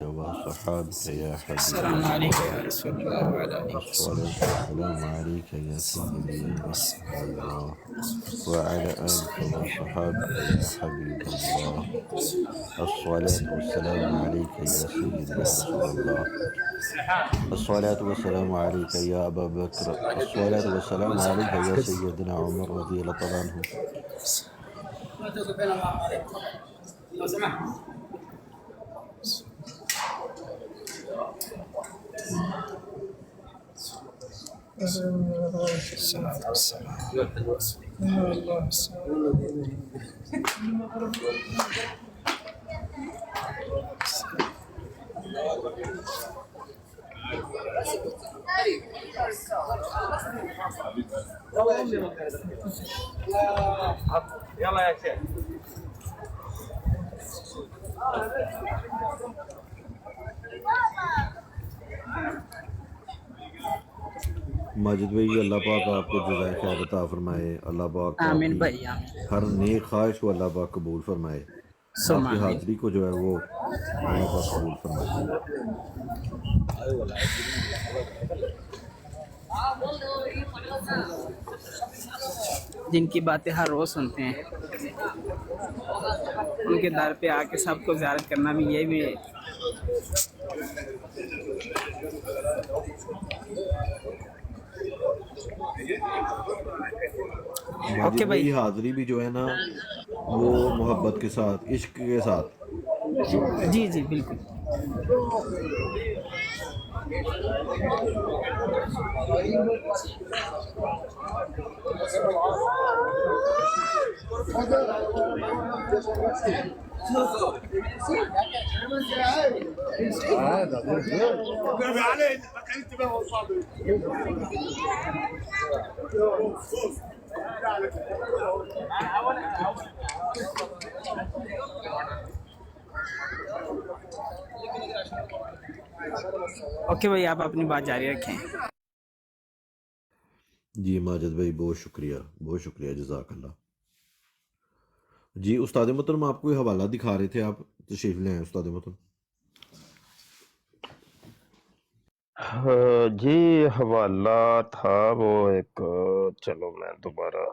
وصحابك يا حبيب السلام عليك الله. يا رسول الله وعلى آله الصلاة والسلام عليك يا سيدي يا رسول الله وعلى آلك وصحابك يا حبيب الله. الصلاة والسلام عليك يا سيدي يا رسول الله. الصلاة والسلام عليك يا أبا بكر. الصلاة والسلام عليك يا سيدنا عمر رضي الله تعالى عنه. يلا يا شيخ. ماجد بھائی اللہ پاک آپ کو جزائے خیر عطا فرمائے. اللہ پاک آپ آمین کی بھائی آمین. ہر نیک خواہش کو اللہ پاک قبول فرمائے. سم آپ کی آمین. حاضری کو جو ہے وہ اللہ پاک قبول فرمائے. جن کی باتیں ہر روز سنتے ہیں ان کے در پہ آ کے سب کو زیارت کرنا بھی یہ بھی ہے. ماجد اوکے بھائی. بھائی حاضری بھی جو ہے نا وہ محبت کے ساتھ عشق کے ساتھ. جی جی بالکل. اوکے بھائی آپ اپنی بات جاری رکھیں. جی ماجد بھائی بہت شکریہ بہت شکریہ جزاک اللہ. جی استاد محترم آپ کو حوالہ دکھا رہے تھے, آپ تشریف لے آئیں استاد محترم. جی حوالہ تھا وہ ایک, چلو میں دوبارہ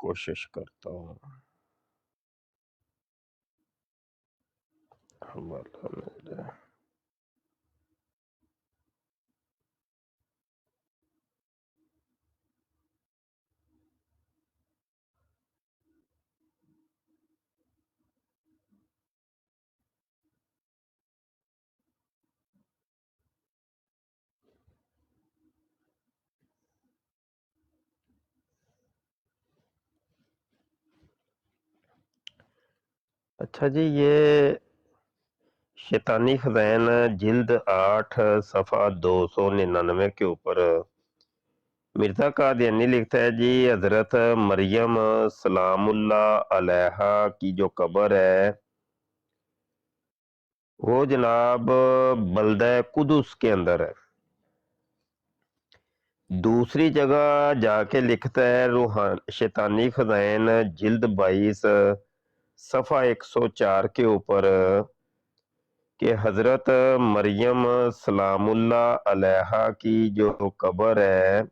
کوشش کرتا ہوں. حوالہ مل جائے. اچھا جی, یہ شیطانی خزائن جلد 8 صفحہ 299 کے اوپر مرزا قادیانی لکھتا ہے جی حضرت مریم سلام اللہ علیہا کی جو قبر ہے وہ جناب بلدہ قدس کے اندر ہے. دوسری جگہ جا کے لکھتا ہے شیطانی خزائن جلد 22 صفحہ 104 کے اوپر کہ حضرت مریم سلام اللہ علیہا کی جو قبر ہے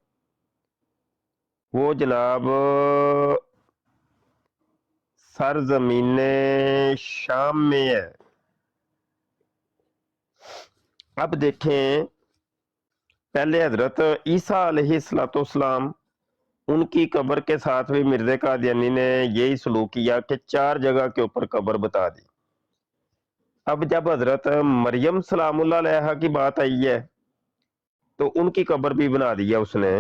وہ جناب سرزمین شام میں ہے. اب دیکھیں, پہلے حضرت عیسیٰ علیہ السلام ان کی قبر کے ساتھ بھی مرزا قادیانی نے یہی سلوک کیا کہ 4 جگہ کے اوپر قبر بتا دی. اب جب حضرت مریم سلام اللہ علیہا کی بات آئی ہے تو ان کی قبر بھی بنا دی ہے اس نے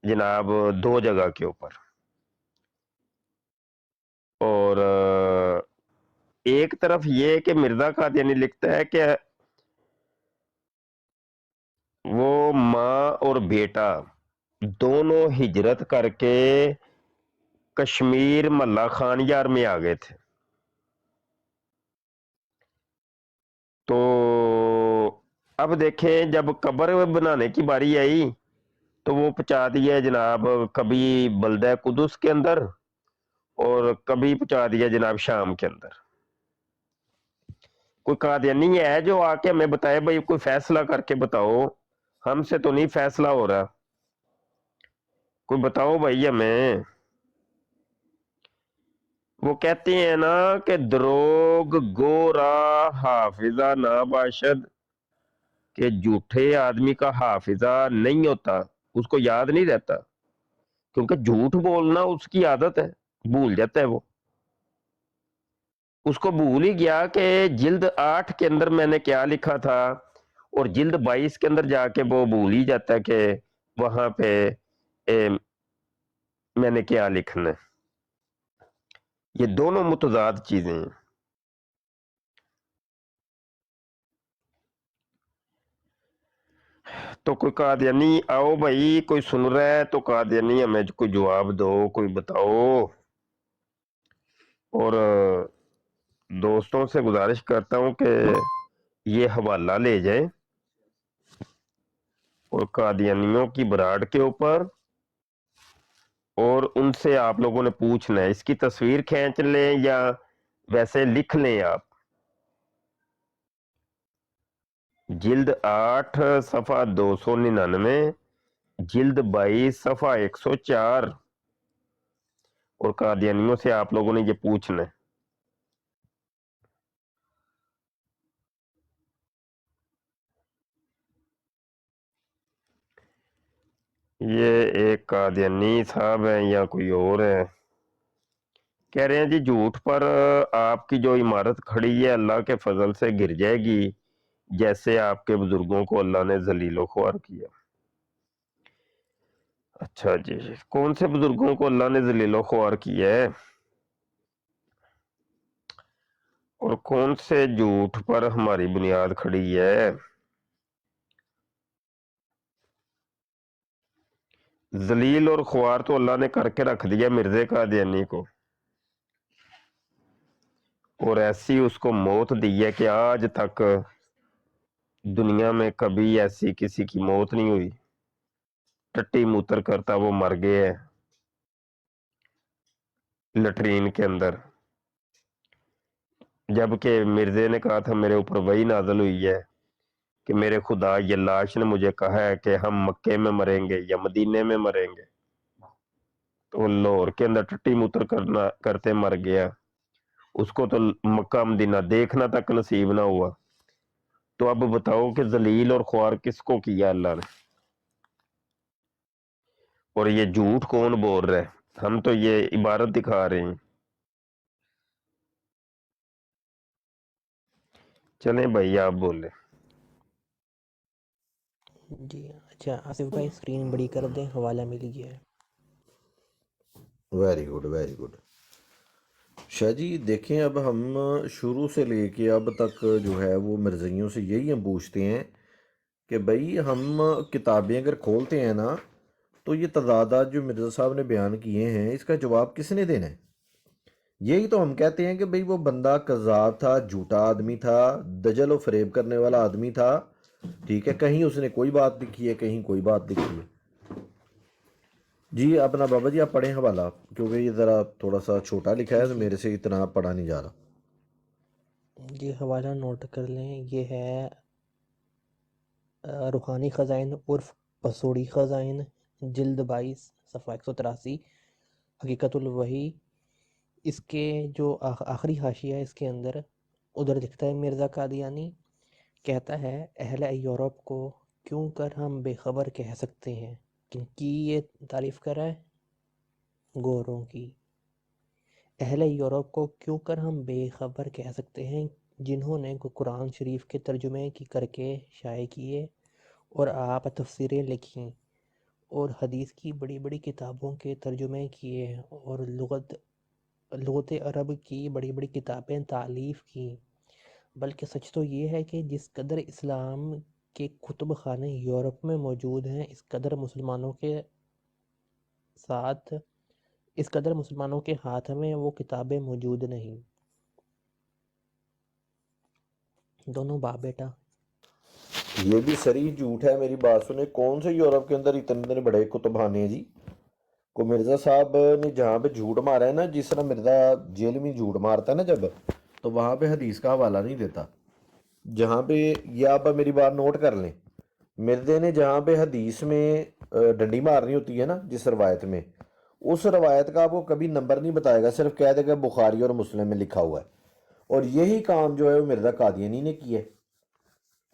جناب 2 جگہ کے اوپر. اور ایک طرف یہ کہ مرزا قادیانی لکھتا ہے کہ وہ ماں اور بیٹا دونوں ہجرت کر کے کشمیر ملا خان یار میں آ گئے تھے. تو اب دیکھیں جب قبر بنانے کی باری آئی تو وہ پہنچا دیا جناب کبھی بلدہ قدس کے اندر اور کبھی پہنچا دیا جناب شام کے اندر. کوئی قادیانی ہے جو آ کے ہمیں بتائے بھائی کوئی فیصلہ کر کے بتاؤ، ہم سے تو نہیں فیصلہ ہو رہا، کوئی بتاؤ بھائی ہمیں۔ وہ کہتے ہیں نا کہ دروگ گورا حافظہ نہ باشد، کہ جھوٹے آدمی کا حافظہ نہیں ہوتا، اس کو یاد نہیں رہتا، کیونکہ جھوٹ بولنا اس کی عادت ہے، بھول جاتا ہے وہ، اس کو بھول ہی گیا کہ جلد 8 کے اندر میں نے کیا لکھا تھا، اور جلد 22 کے اندر جا کے وہ بھول ہی جاتا ہے کہ وہاں پہ میں نے کیا لکھنا ہے۔ یہ دونوں متضاد چیزیں ہیں۔ تو کوئی قادیانی آؤ بھائی، کوئی سن رہا ہے تو قادیانی ہمیں کوئی جواب دو، کوئی بتاؤ۔ اور دوستوں سے گزارش کرتا ہوں کہ یہ حوالہ لے جائیں اور قادیانیوں کی براڈ کے اوپر، اور ان سے آپ لوگوں نے پوچھنا ہے، اس کی تصویر کھینچ لیں یا ویسے لکھ لیں آپ، جلد 8 صفحہ 299، جلد 22 صفحہ 104، اور قادیانیوں سے آپ لوگوں نے یہ پوچھنا ہے۔ یہ ایک قادیانی صاحب ہیں یا کوئی اور ہے، کہہ رہے ہیں جی جھوٹ پر آپ کی جو عمارت کھڑی ہے اللہ کے فضل سے گر جائے گی، جیسے آپ کے بزرگوں کو اللہ نے ذلیل و خوار کیا۔ اچھا جی، کون سے بزرگوں کو اللہ نے ذلیل و خوار کیا ہے، اور کون سے جھوٹ پر ہماری بنیاد کھڑی ہے؟ ذلیل اور خوار تو اللہ نے کر کے رکھ دیا مرزا قادیانی کو، اور ایسی اس کو موت دی ہے کہ آج تک دنیا میں کبھی ایسی کسی کی موت نہیں ہوئی، ٹٹی موتر کرتا وہ مر گئے ہے لٹرین کے اندر، جبکہ مرزے نے کہا تھا میرے اوپر وہی نازل ہوئی ہے کہ میرے خدا یہ لاش نے مجھے کہا ہے کہ ہم مکے میں مریں گے یا مدینے میں مریں گے، تو لاہور کے اندر ٹٹی موتر کرتے مر گیا، اس کو تو مکہ مدینہ دیکھنا تک نصیب نہ ہوا۔ تو اب بتاؤ کہ ذلیل اور خوار کس کو کیا اللہ نے، اور یہ جھوٹ کون بول رہا ہے؟ ہم تو یہ عبارت دکھا رہے ہیں۔ چلیں بھائی آپ بولیں۔ جی اچھا آصف بھائی اسکرین بڑی کر دیں، حوالہ مل گیا ہے۔ Very good very good. Shah ji دیکھیں، اب ہم شروع سے لے کے اب تک جو ہے وہ مرزائیوں سے یہی ہم پوچھتے ہیں کہ بھائی ہم کتابیں اگر کھولتے ہیں نا تو یہ تضادات جو مرزا صاحب نے بیان کیے ہیں اس کا جواب کس نے دینا ہے؟ یہی تو ہم کہتے ہیں کہ بھئی وہ بندہ کذاب تھا، جھوٹا آدمی تھا، دجل و فریب کرنے والا آدمی تھا، ٹھیک ہے، کہیں اس نے کوئی بات لکھی ہے، کہیں کوئی بات لکھی ہے۔ جی اپنا بابا جی آپ پڑھیں حوالہ، کیونکہ یہ ذرا تھوڑا سا چھوٹا لکھا ہے تو میرے سے اتنا پڑھا نہیں جا رہا۔ جی حوالہ نوٹ کر لیں، یہ ہے روحانی خزائن عرف پسوڑی خزائن، جلد 22 صفحہ 183، حقیقت الوحی۔ اس کے جو آخری حاشیہ ہے اس کے اندر ادھر لکھتا ہے مرزا قادیانی کہتا ہے اہل یورپ کو کیوں کر ہم بے خبر کہہ سکتے ہیں، کن کی یہ تعریف کر رہا ہے؟ گوروں کی۔ اہل یورپ کو کیوں کر ہم بے خبر کہہ سکتے ہیں جنہوں نے قرآن شریف کے ترجمے کر کے شائع کیے اور آپ تفسیریں لکھیں اور حدیث کی بڑی بڑی کتابوں کے ترجمے کیے اور لغت عرب کی بڑی بڑی کتابیں تالیف کی، بلکہ سچ تو یہ ہے کہ جس قدر اسلام کے کتب خانے یورپ میں موجود ہیں اس قدر مسلمانوں کے ہاتھ میں وہ کتابیں موجود نہیں۔ دونوں باپ بیٹا۔ یہ بھی صریح جھوٹ ہے، میری بات سنیں، کون سے یورپ کے اندر اتنے بڑے کتب خانے ہیں جی؟ کو مرزا صاحب نے جہاں پہ جھوٹ مارا ہے نا، جس طرح مرزا جیل میں جھوٹ مارتا ہے نا جب، تو وہاں پہ حدیث کا حوالہ نہیں دیتا، جہاں پہ یہ آپ میری بات نوٹ کر لیں، مردے نے جہاں پہ حدیث میں ڈنڈی مارنی ہوتی ہے نا جس روایت میں، اس روایت کا آپ کو کبھی نمبر نہیں بتائے گا، صرف کہہ دے گا بخاری اور مسلم میں لکھا ہوا ہے۔ اور یہی کام جو ہے وہ مرزا قادیانی نے کیا ہے۔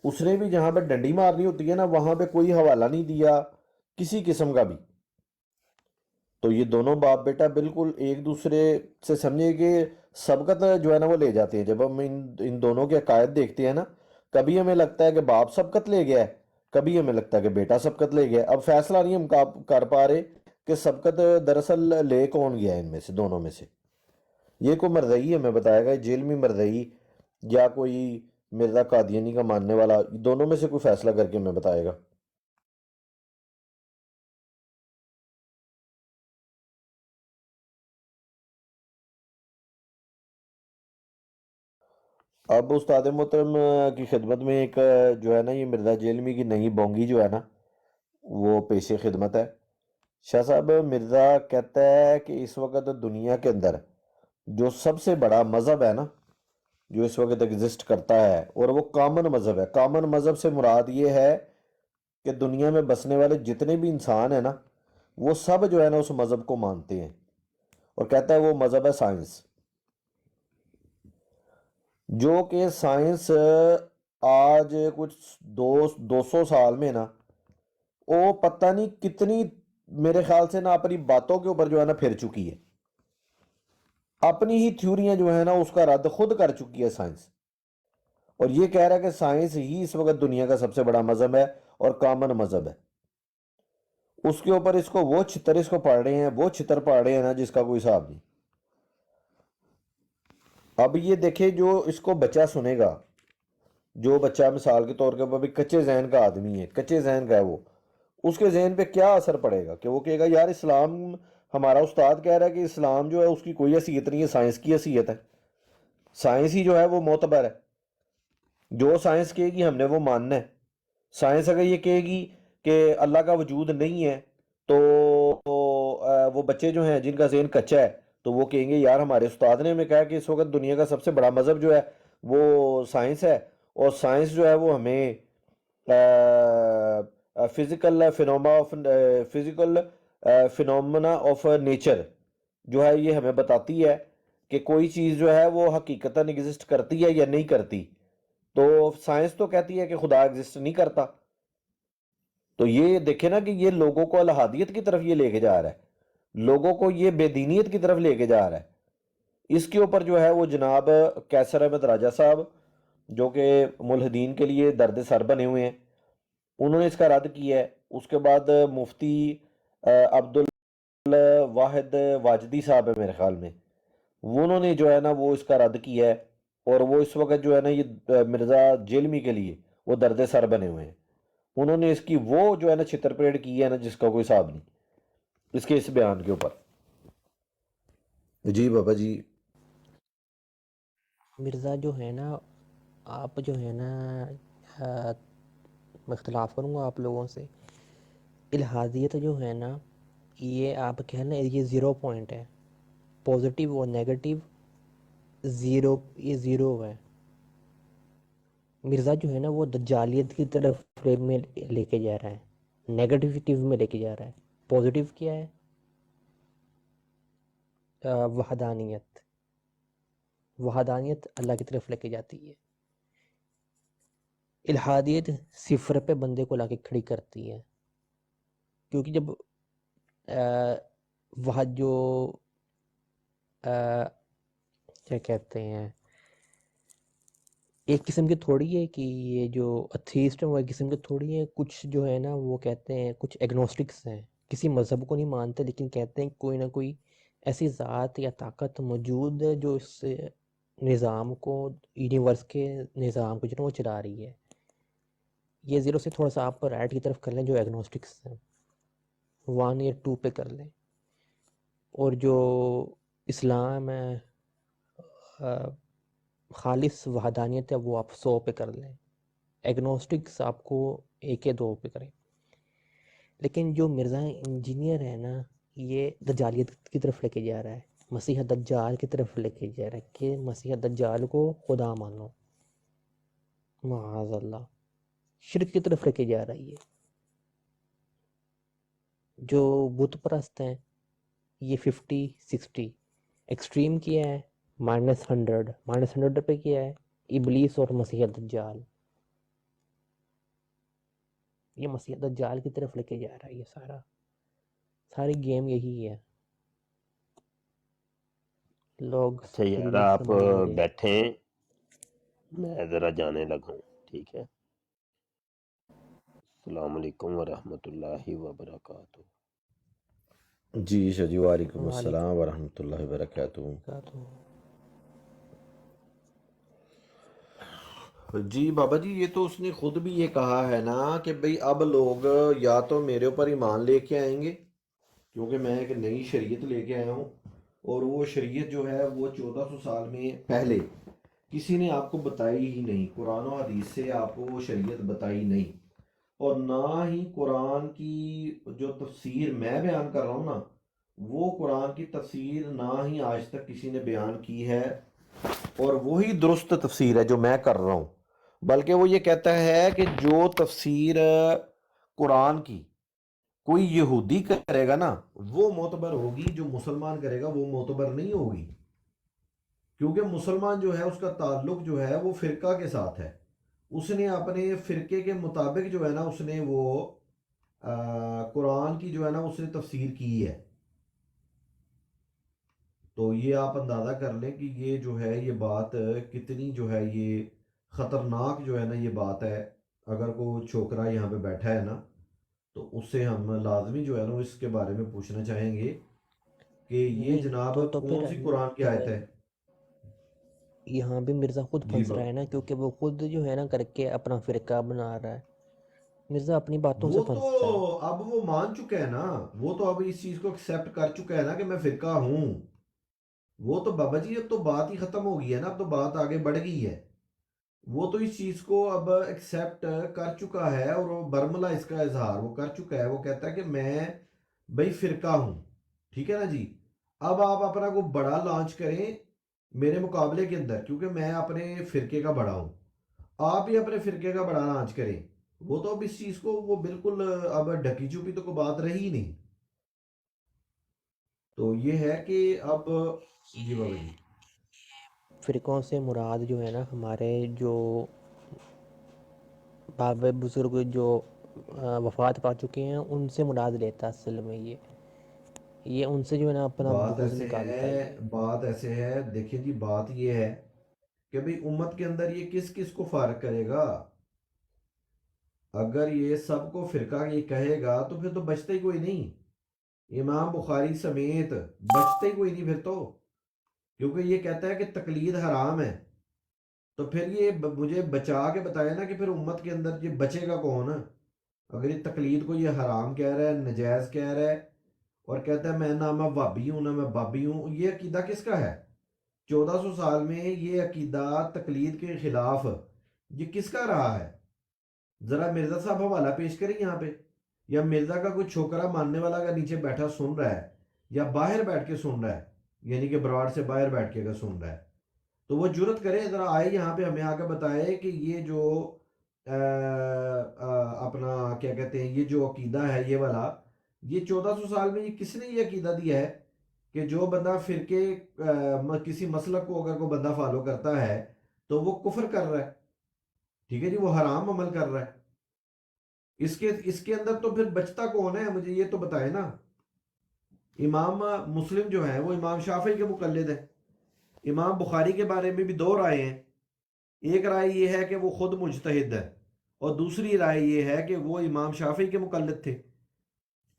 اس نے بھی جہاں پہ ڈنڈی مارنی ہوتی ہے نا وہاں پہ کوئی حوالہ نہیں دیا کسی قسم کا بھی۔ تو یہ دونوں باپ بیٹا بالکل ایک دوسرے سے سمجھے کہ سبقت جو ہے نا وہ لے جاتے ہیں۔ جب ہم ان دونوں کے عقائد دیکھتے ہیں نا، کبھی ہمیں لگتا ہے کہ باپ سبقت لے گیا ہے، کبھی ہمیں لگتا ہے کہ بیٹا سبقت لے گیا ہے۔ اب فیصلہ نہیں ہم کر پا رہے کہ سبقت دراصل لے کون گیا ان میں سے، دونوں میں سے۔ یہ کوئی مرزئی ہمیں بتائے گا، جیلمی مرزئی یا کوئی مرزا قادیانی کا ماننے والا، دونوں میں سے کوئی فیصلہ کر کے ہمیں بتائے گا۔ اب استاد محترم کی خدمت میں ایک جو ہے نا یہ مرزا جیلمی کی نئی بونگی جو ہے نا وہ پیش خدمت ہے۔ شاہ صاحب، مرزا کہتا ہے کہ اس وقت دنیا کے اندر جو سب سے بڑا مذہب ہے نا جو اس وقت ایگزسٹ کرتا ہے، اور وہ کامن مذہب ہے۔ کامن مذہب سے مراد یہ ہے کہ دنیا میں بسنے والے جتنے بھی انسان ہیں نا وہ سب جو ہے نا اس مذہب کو مانتے ہیں، اور کہتا ہے وہ مذہب ہے سائنس، جو کہ سائنس آج کچھ دو سو سال میں نا وہ پتہ نہیں کتنی، میرے خیال سے نا اپنی باتوں کے اوپر جو ہے نا پھر چکی ہے، اپنی ہی تھیوریاں جو ہیں نا اس کا رد خود کر چکی ہے سائنس، اور یہ کہہ رہا ہے کہ سائنس ہی اس وقت دنیا کا سب سے بڑا مذہب ہے اور کامن مذہب ہے۔ اس کے اوپر اس کو وہ چھتر اس کو پڑھ رہے ہیں، وہ چھتر پڑھ رہے ہیں نا جس کا کوئی حساب نہیں۔ اب یہ دیکھیں جو اس کو بچہ سنے گا، جو بچہ مثال کے طور پر بھی کچے ذہن کا آدمی ہے، کچے ذہن کا ہے وہ، اس کے ذہن پہ کیا اثر پڑے گا کہ وہ کہے گا یار اسلام، ہمارا استاد کہہ رہا ہے کہ اسلام جو ہے اس کی کوئی حیثیت نہیں ہے، سائنس کی حیثیت ہے، سائنس ہی جو ہے وہ معتبر ہے، جو سائنس کہے گی ہم نے وہ ماننا ہے۔ سائنس اگر یہ کہے گی کہ اللہ کا وجود نہیں ہے تو وہ بچے جو ہیں جن کا ذہن کچا ہے تو وہ کہیں گے یار ہمارے استاد نے ہمیں کہا کہ اس وقت دنیا کا سب سے بڑا مذہب جو ہے وہ سائنس ہے، اور سائنس جو ہے وہ ہمیں فنومنا آف نیچر جو ہے یہ ہمیں بتاتی ہے کہ کوئی چیز جو ہے وہ حقیقتاً ایگزسٹ کرتی ہے یا نہیں کرتی۔ تو سائنس تو کہتی ہے کہ خدا ایگزسٹ نہیں کرتا۔ تو یہ دیکھیں نا کہ یہ لوگوں کو الہادیت کی طرف یہ لے کے جا رہا ہے، لوگوں کو یہ بے دینیت کی طرف لے کے جا رہا ہے۔ اس کے اوپر جو ہے وہ جناب کیسر احمد راجہ صاحب جو کہ ملحدین کے لیے درد سر بنے ہوئے ہیں، انہوں نے اس کا رد کیا ہے۔ اس کے بعد مفتی عبد الواحد واجدی صاحب ہے میرے خیال میں، انہوں نے جو ہے نا وہ اس کا رد کیا ہے، اور وہ اس وقت جو ہے نا یہ مرزا جیلمی کے لیے وہ درد سر بنے ہوئے ہیں۔ انہوں نے اس کی وہ جو ہے نا چھتر پریڈ کی ہے نا جس کا کوئی حساب نہیں اس کے اس بیان کے اوپر۔ جی بابا جی۔ مرزا جو ہے نا، آپ جو ہے نا میں اختلاف کروں گا آپ لوگوں سے۔ الحادیت جو ہے نا یہ آپ کہنا یہ 0 پوائنٹ ہے، پازیٹیو اور نیگیٹو زیرو، یہ زیرو ہے۔ مرزا جو ہے نا وہ دجالیت کی طرف میں لے کے جا رہا ہے، نیگیٹیوٹی میں لے کے جا رہا ہے۔ پازیٹیو کیا ہے؟ وحدانیت، وحدانیت اللہ کی طرف لے کے جاتی ہے۔ الحادیت صفر پہ بندے کو لا کے کھڑی کرتی ہے، کیونکہ جب وہ جو کیا کہتے ہیں، ایک قسم کی تھوڑی ہے کہ یہ جو اتھیسٹ ہیں وہ ایک قسم کی تھوڑی ہے، کچھ جو ہے نا وہ کہتے ہیں، کچھ ایگنوسٹکس ہیں، کسی مذہب کو نہیں مانتے لیکن کہتے ہیں کوئی نہ کوئی ایسی ذات یا طاقت موجود ہے جو اس نظام کو، یونیورس کے نظام کو جو ہے وہ چلا رہی ہے۔ یہ 0 سے تھوڑا سا آپ پر رائٹ کی طرف کر لیں، جو ایگنوسٹکس ہیں 1 یا 2 پہ کر لیں، اور جو اسلام ہے خالص وحدانیت ہے وہ آپ 100 پہ کر لیں، ایگنوسٹکس آپ کو 1 یا 2 پہ کریں۔ لیکن جو مرزا انجینئر ہے نا یہ دجالیت کی طرف لے کے جا رہا ہے، مسیح دجال کی طرف لے کے جا رہا ہے کہ مسیح دجال کو خدا مانو۔ معاذ اللہ شرک کی طرف لے کے جا رہی ہے. جو بت پرست ہیں یہ 50-60 ایکسٹریم کیا ہے، -100 پہ کیا ہے ابلیس اور مسیح دجال. یہ مسیح دجال کی طرف لے کے جا رہا ہے. یہ ساری گیم یہی ہے. لوگ اچھا یار دنیا آپ سنبھالیں گے. بیٹھیں، میں ذرا جانے لگا ہوں، ٹھیک ہے. السلام علیکم ورحمۃ اللہ وبرکاتہ. جی شاہ جی، وعلیکم وعلیکم السلام ورحمۃ اللہ وبرکاتہ. السلام. جی بابا جی، یہ تو اس نے خود بھی یہ کہا ہے نا کہ بھئی اب لوگ یا تو میرے اوپر ایمان لے کے آئیں گے، کیونکہ میں ایک نئی شریعت لے کے آیا ہوں، اور وہ شریعت جو ہے وہ 1400 سال میں پہلے کسی نے آپ کو بتائی ہی نہیں. قرآن و حدیث سے آپ کو وہ شریعت بتائی نہیں، اور نہ ہی قرآن کی جو تفسیر میں بیان کر رہا ہوں نا، وہ قرآن کی تفسیر نہ ہی آج تک کسی نے بیان کی ہے، اور وہی درست تفسیر ہے جو میں کر رہا ہوں. بلکہ وہ یہ کہتا ہے کہ جو تفسیر قرآن کی کوئی یہودی کرے گا نا وہ معتبر ہوگی، جو مسلمان کرے گا وہ معتبر نہیں ہوگی، کیونکہ مسلمان جو ہے اس کا تعلق جو ہے وہ فرقہ کے ساتھ ہے. اس نے اپنے فرقے کے مطابق جو ہے نا اس نے وہ قرآن کی جو ہے نا اس نے تفسیر کی ہے. تو یہ آپ اندازہ کر لیں کہ یہ جو ہے یہ بات کتنی جو ہے یہ خطرناک جو ہے نا یہ بات ہے. اگر کوئی چھوکرا یہاں پہ بیٹھا ہے نا تو اس سے ہم لازمی جو ہے نا اس کے بارے میں پوچھنا چاہیں گے کہ یہ نہیں جناب تو کون پھر سی قرآن کی آیت ہے. یہاں بھی مرزا خود جی پھنس رہا ہے نا، کیونکہ وہ خود جو ہے نا کر کے اپنا فرقہ بنا رہا ہے. مرزا اپنی باتوں سے وہ تو پھنستا ہے. اب وہ مان چکا ہے نا، وہ تو اب اس چیز کو ایکسیپٹ کر چکا ہے نا کہ میں فرقہ ہوں. وہ تو بابا جی اب تو بات ہی ختم ہو گئی ہے نا، اب تو بات آگے بڑھ گئی ہے. وہ تو اس چیز کو اب ایکسیپٹ کر چکا ہے، اور وہ برملا اس کا اظہار وہ کر چکا ہے. وہ کہتا ہے کہ میں بھائی فرقہ ہوں، ٹھیک ہے نا جی. اب آپ اپنا کو بڑا لانچ کریں میرے مقابلے کے اندر، کیونکہ میں اپنے فرقے کا بڑا ہوں، آپ بھی اپنے فرقے کا بڑا لانچ کریں. وہ تو اب اس چیز کو وہ بالکل اب ڈھکی چھپی تو کوئی بات رہی ہی نہیں. تو یہ ہے کہ اب جی بابا جی. فرقوں سے مراد جو ہے نا ہمارے جو باب بزرگ جو وفات پا چکے ہیں ان سے مراد لیتا ہے اصل میں. یہ ان سے جو ہے نا اپنا بغض نکالتا ہے یہ. بات ایسے ہے، دیکھیں جی بات یہ ہے کہ بھئی امت کے اندر یہ کس کس کو فارق کرے گا. اگر یہ سب کو فرقہ یہ کہے گا تو پھر تو بچتا ہی کوئی نہیں. امام بخاری سمیت بچتا ہی کوئی نہیں پھر تو، کیونکہ یہ کہتا ہے کہ تقلید حرام ہے. تو پھر یہ مجھے بچا کے بتایا نا کہ پھر امت کے اندر یہ بچے گا کون. اگر یہ تقلید کو یہ حرام کہہ رہا ہے، نجائز کہہ رہا ہے، اور کہتا ہے میں نہ میں وہابی ہوں نہ میں بابی ہوں، یہ عقیدہ کس کا ہے؟ 1400 سال میں یہ عقیدہ تقلید کے خلاف یہ کس کا رہا ہے؟ ذرا مرزا صاحب حوالہ پیش کریں یہاں پہ، یا مرزا کا کوئی چھوکرا ماننے والا اگر نیچے بیٹھا سن رہا ہے یا باہر بیٹھ کے سن رہا ہے، یعنی کہ براڈ سے باہر بیٹھ کے اگر سن رہا ہے تو وہ جرت کرے، ذرا آئے یہاں پہ ہمیں آ کے بتائے کہ یہ جو اپنا کیا کہتے ہیں یہ جو عقیدہ ہے یہ والا، یہ 1400 سال میں یہ کس نے یہ عقیدہ دیا ہے کہ جو بندہ فرقے کسی مسلک کو اگر کوئی بندہ فالو کرتا ہے تو وہ کفر کر رہا ہے، ٹھیک ہے جی، وہ حرام عمل کر رہا ہے. اس کے اندر تو پھر بچتا کون ہے؟ مجھے یہ تو بتائے نا. امام مسلم جو ہے وہ امام شافعی کے مقلد ہیں. امام بخاری کے بارے میں بھی دو رائے ہیں. ایک رائے یہ ہے کہ وہ خود مجتہد ہے، اور دوسری رائے یہ ہے کہ وہ امام شافعی کے مقلد تھے.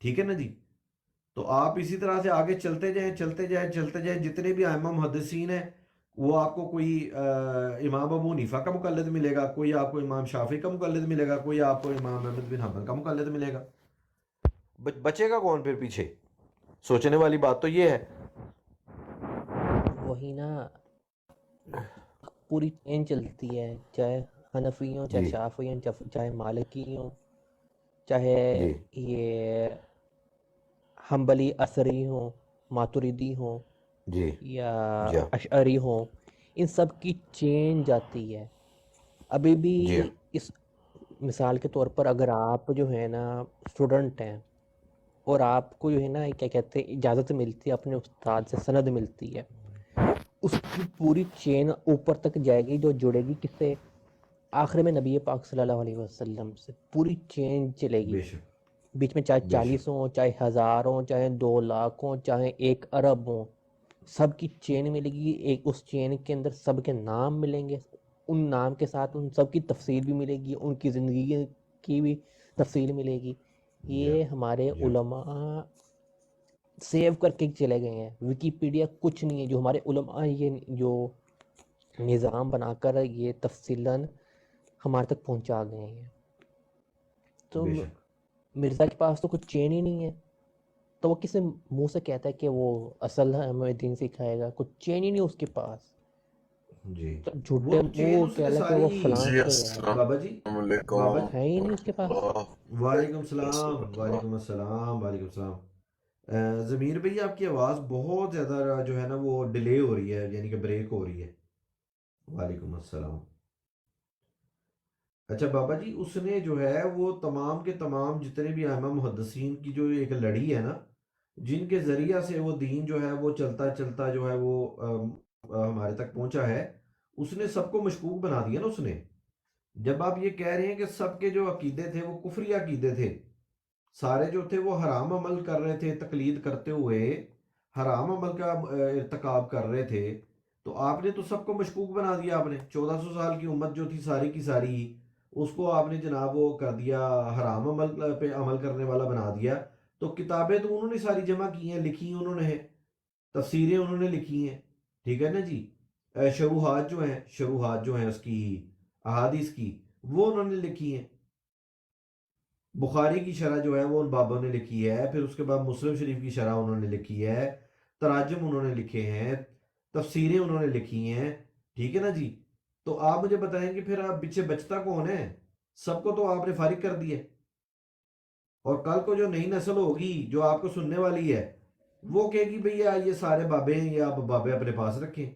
ٹھیک ہے نا جی. تو آپ اسی طرح سے آگے چلتے جائیں چلتے جائیں چلتے جائیں، جتنے بھی ائمہ محدثین ہیں وہ آپ کو کوئی امام ابو حنیفہ کا مقلد ملے گا، کوئی آپ کو امام شافعی کا مقلد ملے گا، کوئی آپ کو امام احمد بن حنبل کا مقلد ملے گا. بچے گا کون پھر پیچھے؟ سوچنے والی بات تو یہ ہے. وہی نا پوری چین چلتی ہے، چاہے حنفی ہوں چاہے جی شافعی ہوں چاہے مالکی ہوں چاہے جی یہ حنبلی اثری ہوں ماتریدی ہوں جی یا جی اشعری ہوں، ان سب کی چین جاتی ہے. ابھی بھی جی اس مثال کے طور پر اگر آپ جو ہے نا اسٹوڈنٹ ہیں اور آپ کو جو ہے نا کیا کہتے ہیں اجازت ملتی ہے اپنے استاد سے، سند ملتی ہے، اس کی پوری چین اوپر تک جائے گی جو جڑے گی کس سے؟ آخر میں نبی پاک صلی اللہ علیہ وسلم سے پوری چین چلے گی، بے شک بیچ میں چاہے بے 40 شک ہوں، چاہے 1000 ہوں، چاہے 2 لاکھ ہوں، چاہے 1 ارب ہوں، سب کی چین ملے گی، ایک اس چین کے اندر سب کے نام ملیں گے، ان نام کے ساتھ ان سب کی تفصیل بھی ملے گی، ان کی زندگی کی بھی تفصیل ملے گی۔ جی یہ ہمارے جی علماء سیو کر کے چلے گئے ہیں، ویکیپیڈیا کچھ نہیں ہے، جو ہمارے علماء یہ جو نظام بنا کر یہ تفصیلاً ہمارے تک پہنچا گئے ہیں۔ تو بے شک مرزا کے پاس تو کچھ چین ہی نہیں ہے، تو وہ کسی منہ سے کہتا ہے کہ وہ اصل ہے ہمیں دین سکھائے گا، کچھ چین ہی نہیں اس کے پاس، جی تو وہ جھوٹے تو چین منہ اس نے کہہ کہ ساری وہ فلاں جی سے ہے، بابا جی السلام بابا علیکم ہے ہی نہیں اس کے پاس۔ ورحمۃ وعلیکم اللہ السلام وعلیکم السلام وعلیکم السلام ضمیر بھائی آپ کی آواز بہت زیادہ جو ہے نا وہ ڈیلے ہو رہی ہے، یعنی کہ بریک ہو رہی ہے۔ وعلیکم السلام۔ اچھا بابا جی اس نے جو ہے وہ تمام کے تمام جتنے بھی ائمہ محدثین کی جو ایک لڑی ہے نا، جن کے ذریعہ سے وہ دین جو ہے وہ چلتا چلتا جو ہے وہ ہمارے تک پہنچا ہے، اس نے سب کو مشکوک بنا دیا نا اس نے۔ جب آپ یہ کہہ رہے ہیں کہ سب کے جو عقیدے تھے وہ کفری عقیدے تھے، سارے جو تھے وہ حرام عمل کر رہے تھے، تقلید کرتے ہوئے حرام عمل کا ارتکاب کر رہے تھے، تو آپ نے تو سب کو مشکوک بنا دیا۔ آپ نے 1400 سال کی امت جو تھی ساری کی ساری، اس کو آپ نے جناب وہ کر دیا، حرام عمل پہ عمل کرنے والا بنا دیا۔ تو کتابیں تو انہوں نے ساری جمع کی ہیں، لکھی ہیں انہوں نے، تفسیریں انہوں نے لکھی ہیں، ٹھیک ہے نا جی۔ شروحات جو ہیں اس کی احادیث کی، وہ انہوں نے لکھی ہیں۔ بخاری کی شرح جو ہے وہ ان بابوں نے لکھی ہے، پھر اس کے بعد مسلم شریف کی شرح انہوں نے لکھی ہے، تراجم انہوں نے لکھے ہیں، تفسیریں انہوں نے لکھی ہیں، ٹھیک ہے نا جی۔ تو آپ مجھے بتائیں کہ پھر آپ پیچھے بچتا کون ہے؟ سب کو تو آپ نے فارغ کر دیا، اور کل کو جو نئی نسل ہوگی جو آپ کو سننے والی ہے، وہ کہے گی بھئی یہ سارے بابے ہیں، یہ آپ بابے اپنے پاس رکھیں۔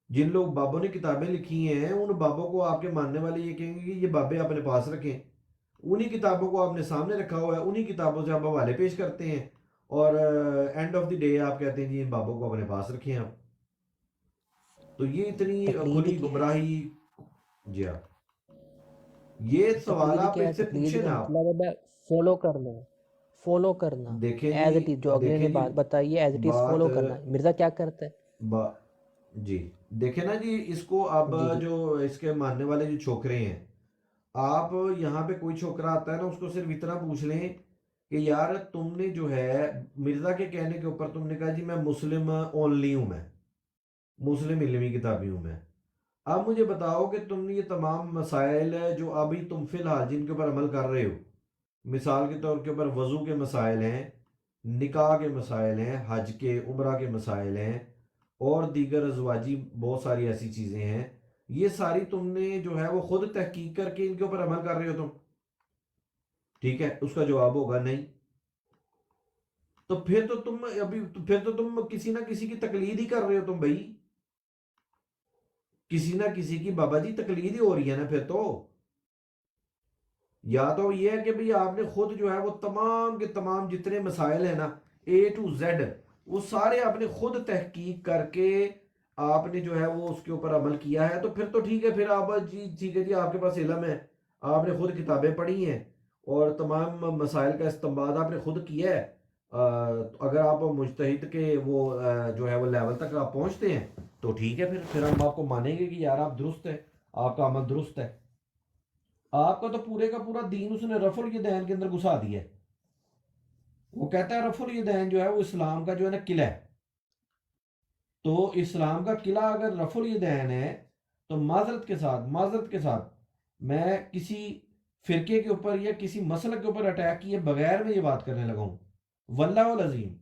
جن لوگ بابوں نے کتابیں لکھی ہیں ان بابوں کو آپ کے ماننے والے یہ کہیں گے کہ یہ بابے اپنے پاس رکھیں، انہی کتابوں کو آپ نے سامنے رکھا ہوا ہے، انہی کتابوں سے آپ حوالے پیش کرتے ہیں، اور اینڈ آف دی ڈے آپ کہتے ہیں جی ان بابوں کو اپنے پاس رکھیں آپ۔ تو یہ اتنی تقلید کھلی کیا ہے؟ گمراہی۔ جی ہاں، یہ سوال تقلید آپ کیا ہے؟ ان سے تقلید پوچھیں کا نا آپ۔ مطلب ہے فالو کرنا، فالو کرنا دیکھیں جی ایز اٹ از، جو اگلے نے دیکھیں جی بات بتائی ہے ایز اٹ از بات فالو کرنا۔ مرزا کیا کرتا ہے؟ با جی دیکھیں نا جی، اس کو اب جی جی جو اس کے ماننے والے جو چھوکرے ہیں، آپ یہاں پہ کوئی چھوکرا آتا ہے نا، اس کو صرف اتنا پوچھ لیں کہ یار تم نے جو ہے مرزا کے کہنے کے اوپر تم نے کہا جی میں مسلم اونلی ہوں، میں مسلم علمی کتابی ہوں میں، اب مجھے بتاؤ کہ تم نے یہ تمام مسائل جو ابھی تم فی الحال جن کے اوپر عمل کر رہے ہو، مثال کے طور کے اوپر وضو کے مسائل ہیں، نکاح کے مسائل ہیں، حج کے عمرہ کے مسائل ہیں، اور دیگر ازواجی بہت ساری ایسی چیزیں ہیں، یہ ساری تم نے جو ہے وہ خود تحقیق کر کے ان کے اوپر عمل کر رہے ہو تم؟ ٹھیک ہے، اس کا جواب ہوگا نہیں۔ تو پھر تو تم کسی نہ کسی کی تقلید ہی کر رہے ہو تم بھائی، کسی نہ کسی کی بابا جی تقلید ہی ہو رہی ہے نا پھر تو۔ یا تو یہ ہے کہ بھئی آپ نے خود جو ہے وہ تمام کے تمام جتنے مسائل ہیں نا A to Z، وہ سارے آپ نے خود تحقیق کر کے آپ نے جو ہے وہ اس کے اوپر عمل کیا ہے، تو پھر تو ٹھیک ہے، پھر آپ جی ٹھیک ہے جی آپ کے پاس علم ہے، آپ نے خود کتابیں پڑھی ہیں اور تمام مسائل کا استنباط آپ نے خود کیا ہے۔ اگر آپ مجتہد کے وہ جو ہے وہ لیول تک آپ پہنچتے ہیں تو ٹھیک ہے، پھر ہم آپ کو مانیں گے کہ یار آپ درست ہے، آپ کا عمل درست ہے۔ آپ کا تو پورے کا پورا دین اس نے رفع الیدین کے اندر گھسا دیا ہے۔ وہ کہتا ہے رفع الیدین جو ہے وہ اسلام کا جو ہے نا قلعہ ہے، تو اسلام کا قلعہ اگر رفع الیدین ہے تو معذرت کے ساتھ میں کسی فرقے کے اوپر یا کسی مسلک کے اوپر اٹیک کیے بغیر میں یہ بات کرنے لگا ہوں، واللہ العظیم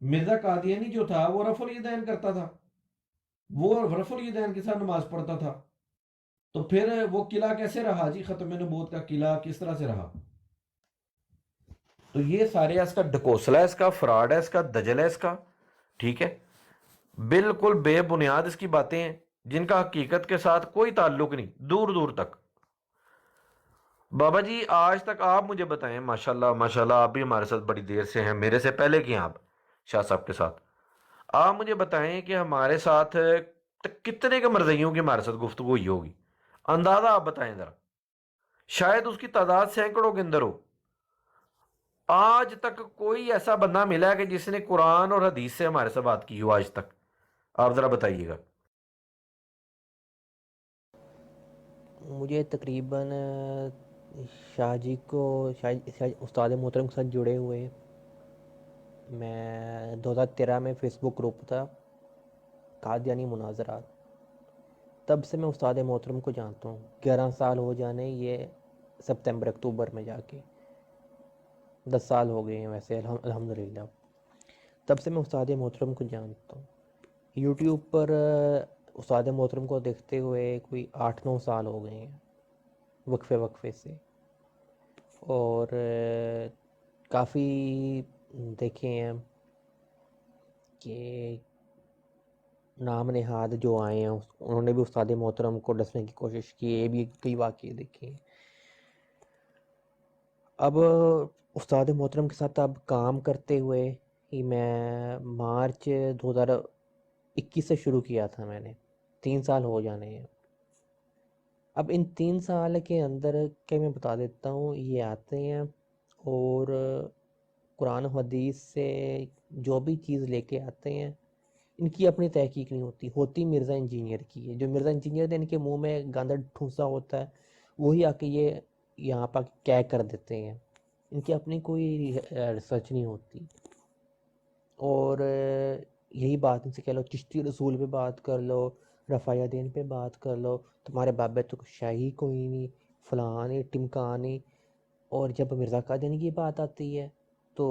مرزا قادیانی جو تھا وہ رفع الیدین کرتا تھا، وہ رفع الیدین کے ساتھ نماز پڑھتا تھا، تو پھر وہ قلعہ کیسے رہا جی؟ ختم نبوت کا قلعہ کس طرح سے رہا؟ تو یہ سارے اس کا ڈکوسلا ہے، اس کا فراڈ ہے، اس کا دجل ہے، اس کا، ٹھیک ہے، بالکل بے بنیاد اس کی باتیں ہیں جن کا حقیقت کے ساتھ کوئی تعلق نہیں، دور دور تک. بابا جی آج تک آپ مجھے بتائیں، ماشاءاللہ ماشاءاللہ آپ بھی ہمارے ساتھ بڑی دیر سے ہیں، میرے سے پہلے کی ہیں آپ شاہ صاحب کے ساتھ. آپ مجھے بتائیں کہ ہمارے ساتھ کتنے کے مرضیوں کی ہمارے ساتھ گفتگو ہوئی ہوگی، اندازہ آپ بتائیں ذرا. شاید اس کی تعداد سینکڑوں کے اندر ہو. آج تک کوئی ایسا بندہ ملا ہے کہ جس نے قرآن اور حدیث سے ہمارے سے بات کی ہو آج تک؟ آپ ذرا بتائیے گا. مجھے تقریباً شاہ جی کو استاد محترم کے ساتھ جڑے ہوئے میں 2013 میں فیس بک گروپ تھا قادیانی مناظرات، تب سے میں استاد محترم کو جانتا ہوں. 11 سال ہو جانے یہ سپتمبر اکتوبر میں جا کے 10 سال ہو گئے ہیں ویسے الحمدللہ. تب سے میں استاد محترم کو جانتا ہوں. یوٹیوب پر استاد محترم کو دیکھتے ہوئے کوئی 8-9 سال ہو گئے ہیں وقفے سے، اور کافی دیکھے ہیں کہ نام نہاد جو آئے ہیں انہوں نے بھی استاد محترم کو ڈسنے کی کوشش کی، یہ بھی کئی واقعے دیکھے ہیں. اب استاد محترم کے ساتھ اب کام کرتے ہوئے ہی میں مارچ 2021 سے شروع کیا تھا میں نے، 3 سال ہو جانے ہیں. اب ان 3 سال کے اندر کہ میں بتا دیتا ہوں، یہ آتے ہیں اور قرآن و حدیث سے جو بھی چیز لے کے آتے ہیں ان کی اپنی تحقیق نہیں ہوتی مرزا انجینئر کی ہے. جو مرزا انجینئر ان کے منہ میں گاندہ ٹھونسا ہوتا ہے وہی آ کے یہ یہاں پر کیا کر دیتے ہیں، ان کی اپنی کوئی ریسرچ نہیں ہوتی. اور یہی بات ان سے کہہ لو چشتی رسول پہ بات کر لو، رفاع دین پہ بات کر لو، تمہارے بابے تو شاہی کوئی نہیں، فلاں نہیں ٹمکانی. اور جب مرزا قادیانی کی بات آتی ہے تو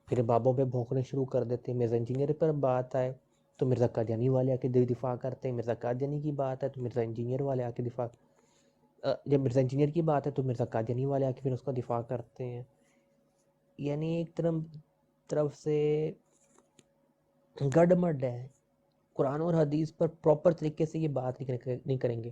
پھر بابوں پہ بھونکنے شروع کر دیتے ہیں. مرزا انجینئر پر بات آئے تو مرزا قادیانی والے آ کے دفاع کرتے ہیں، مرزا قادیانی کی بات ہے تو مرزا انجینئر والے آ کے دفاع، جب مرزا انجینئر کی بات ہے تو مرزا قادیانی والے آ کے پھر اس کا دفاع کرتے ہیں. یعنی ایک طرف سے گڈ مڈ ہے. قرآن اور حدیث پر پراپر طریقے سے یہ بات نہیں کریں گے.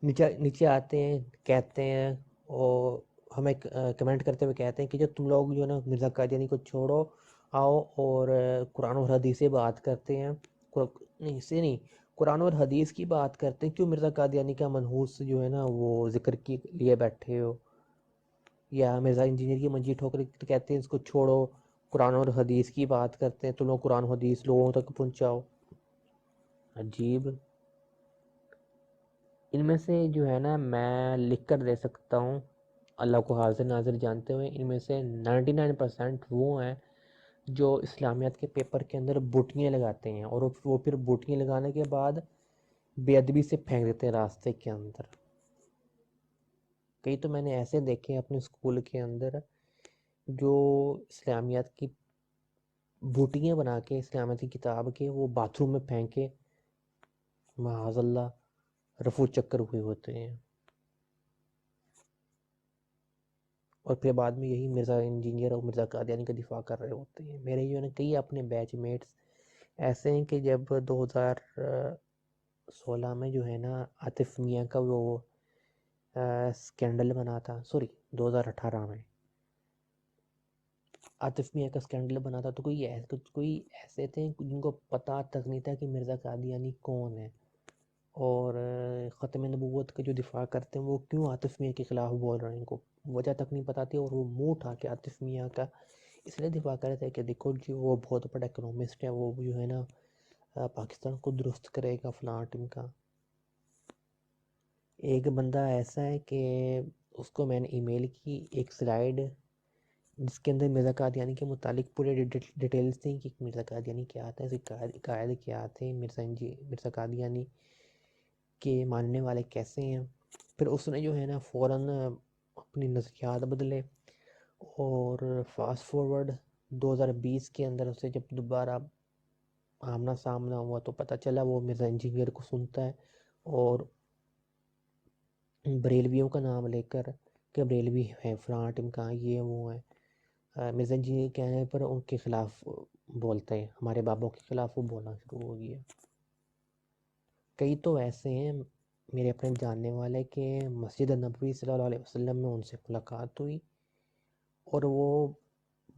نیچے آتے ہیں کہتے ہیں اور ہمیں کمنٹ کرتے ہوئے کہتے ہیں کہ جو تم لوگ جو ہے نا مرزا قادیانی کو چھوڑو، آؤ اور قرآن اور حدیث سے بات کرتے ہیں. نہیں اس سے نہیں، قرآن اور حدیث کی بات کرتے ہیں. کیوں مرزا قادیانی کا منحوس جو ہے نا وہ ذکر کے لیے بیٹھے ہو؟ یا مرزا انجینئر کی منجی ٹھوکر کہتے ہیں اس کو چھوڑو، قرآن اور حدیث کی بات کرتے ہیں، تم لوگ قرآن و حدیث لوگوں تک پہنچاؤ. عجیب. ان میں سے جو ہے نا میں لکھ کر دے سکتا ہوں اللہ کو حاضر ناظر جانتے ہوئے، ان میں سے 99% وہ ہیں جو اسلامیات کے پیپر کے اندر بوٹیاں لگاتے ہیں اور وہ پھر بوٹیاں لگانے کے بعد بے ادبی سے پھینک دیتے ہیں راستے کے اندر. کئی تو میں نے ایسے دیکھے اپنے اسکول کے اندر جو اسلامیات کی بوٹیاں بنا کے اسلامیات کی کتاب کے وہ باتھ روم میں پھینکے معاذ اللہ رفو چکر ہوئے ہوتے ہیں. اور پھر بعد میں یہی مرزا انجینئر اور مرزا قادیانی کا دفاع کر رہے ہوتے ہیں. میرے جو ہے نا کئی اپنے بیچ میٹس ایسے ہیں کہ جب 2016 میں جو ہے نا عاطف میاں کا وہ سکینڈل بنا تھا، 2018 میں عاطف میاں کا سکینڈل بنا تھا، تو کوئی ایسے تھے جن کو پتہ تک نہیں تھا کہ مرزا قادیانی کون ہے اور ختم نبوت کا جو دفاع کرتے ہیں وہ کیوں عاطف میاں کے خلاف بول رہے ہیں، ان کو وجہ تک نہیں پتہ تھی. اور وہ منہ اٹھا کے عاطف میاں کا اس لیے دفاع کر رہے تھے کہ دیکھو جی وہ بہت بڑا اکنومسٹ ہے، وہ جو ہے نا پاکستان کو درست کرے گا فلاں ٹیم کا. ایک بندہ ایسا ہے کہ اس کو میں نے ای میل کی ایک سلائیڈ جس کے اندر مرزا قادیانی کے متعلق پورے ڈیٹیلز تھیں کہ مرزا قادیانی کیا تھا، اس کے قائد کیا تھے، مرزا قادیانی کے ماننے والے کیسے ہیں. پھر اس نے جو ہے نا فوراً اپنی نظریات بدلے اور فاسٹ فارورڈ 2020 کے اندر اسے جب دوبارہ آمنا سامنا ہوا تو پتہ چلا وہ مرزا انجینئر کو سنتا ہے اور بریلویوں کا نام لے کر کہ بریلوی ہیں فلاں ٹیم کا یہ وہ ہیں، مرزا انجینئر کہنے پر ان کے خلاف بولتے ہیں، ہمارے بابوں کے خلاف وہ بولنا شروع ہو گیا. کئی تو ایسے ہیں میرے اپنے جاننے والے کہ مسجد نبوی صلی اللہ علیہ وسلم میں ان سے ملاقات ہوئی اور وہ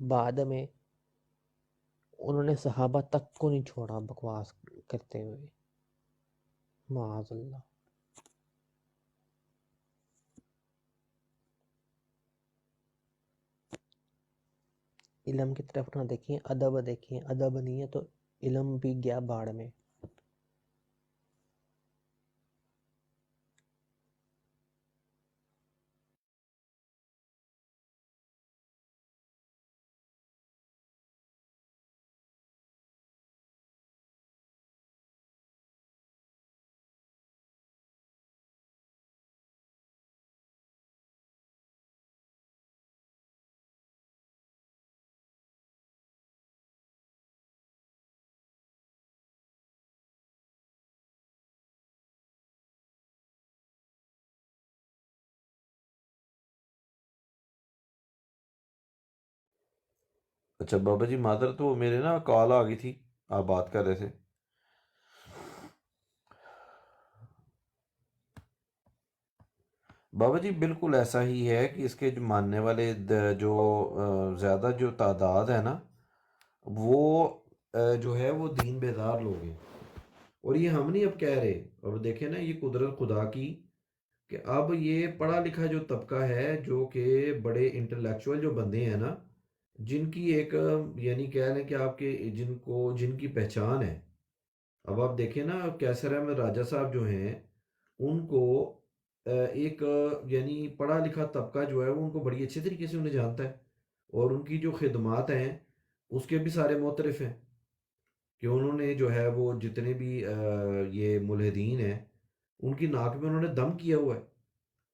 بعد میں انہوں نے صحابہ تک کو نہیں چھوڑا بکواس کرتے ہوئے، معاذ اللہ۔ علم کی طرف نہ دیکھیں، ادب دیکھیں، ادب نہیں ہے تو علم بھی گیا باڑ میں۔ اچھا بابا جی معذرت، وہ میرے نا کال آ گئی تھی، آپ بات کر رہے تھے۔ بابا جی بالکل ایسا ہی ہے کہ اس کے جو ماننے والے جو زیادہ جو تعداد ہے نا، وہ جو ہے وہ دین بیدار لوگ ہیں، اور یہ ہم نہیں اب کہہ رہے، اور دیکھیں نا یہ قدرت خدا کی کہ اب یہ پڑھا لکھا جو طبقہ ہے، جو کہ بڑے انٹلیکچوئل جو بندے ہیں نا، جن کی ایک یعنی کہہ لیں کہ آپ کے جن کی پہچان ہے۔ اب آپ دیکھیں نا کیسر احمد راجہ صاحب جو ہیں، ان کو ایک یعنی پڑھا لکھا طبقہ جو ہے وہ ان کو بڑی اچھے طریقے سے انہیں جانتا ہے، اور ان کی جو خدمات ہیں اس کے بھی سارے معترف ہیں کہ انہوں نے جو ہے وہ جتنے بھی یہ ملحدین ہیں ان کی ناک میں انہوں نے دم کیا ہوا ہے،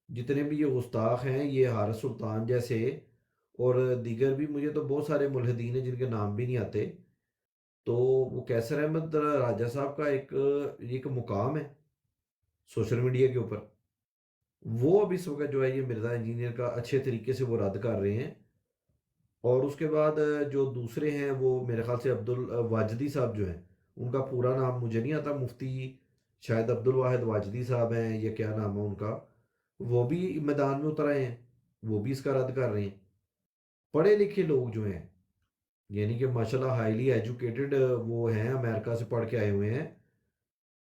جتنے بھی یہ گستاخ ہیں، یہ حارث سلطان جیسے اور دیگر بھی، مجھے تو بہت سارے ملحدین ہیں جن کے نام بھی نہیں آتے، تو وہ کیسر احمد راجہ صاحب کا ایک مقام ہے سوشل میڈیا کے اوپر، وہ اب اس وقت جو ہے یہ مرزا انجینئر کا اچھے طریقے سے وہ رد کر رہے ہیں۔ اور اس کے بعد جو دوسرے ہیں وہ میرے خیال سے عبد الواجدی صاحب جو ہیں، ان کا پورا نام مجھے نہیں آتا، مفتی شاید عبد الواحد واجدی صاحب ہیں یا کیا نام ہے ان کا، وہ بھی میدان میں اتر آئے ہیں، وہ بھی اس کا رد کر رہے ہیں۔ پڑھے لکھے لوگ جو ہیں، یعنی کہ ماشاءاللہ ہائیلی ایجوکیٹڈ وہ ہیں، امریکہ سے پڑھ کے آئے ہوئے ہیں،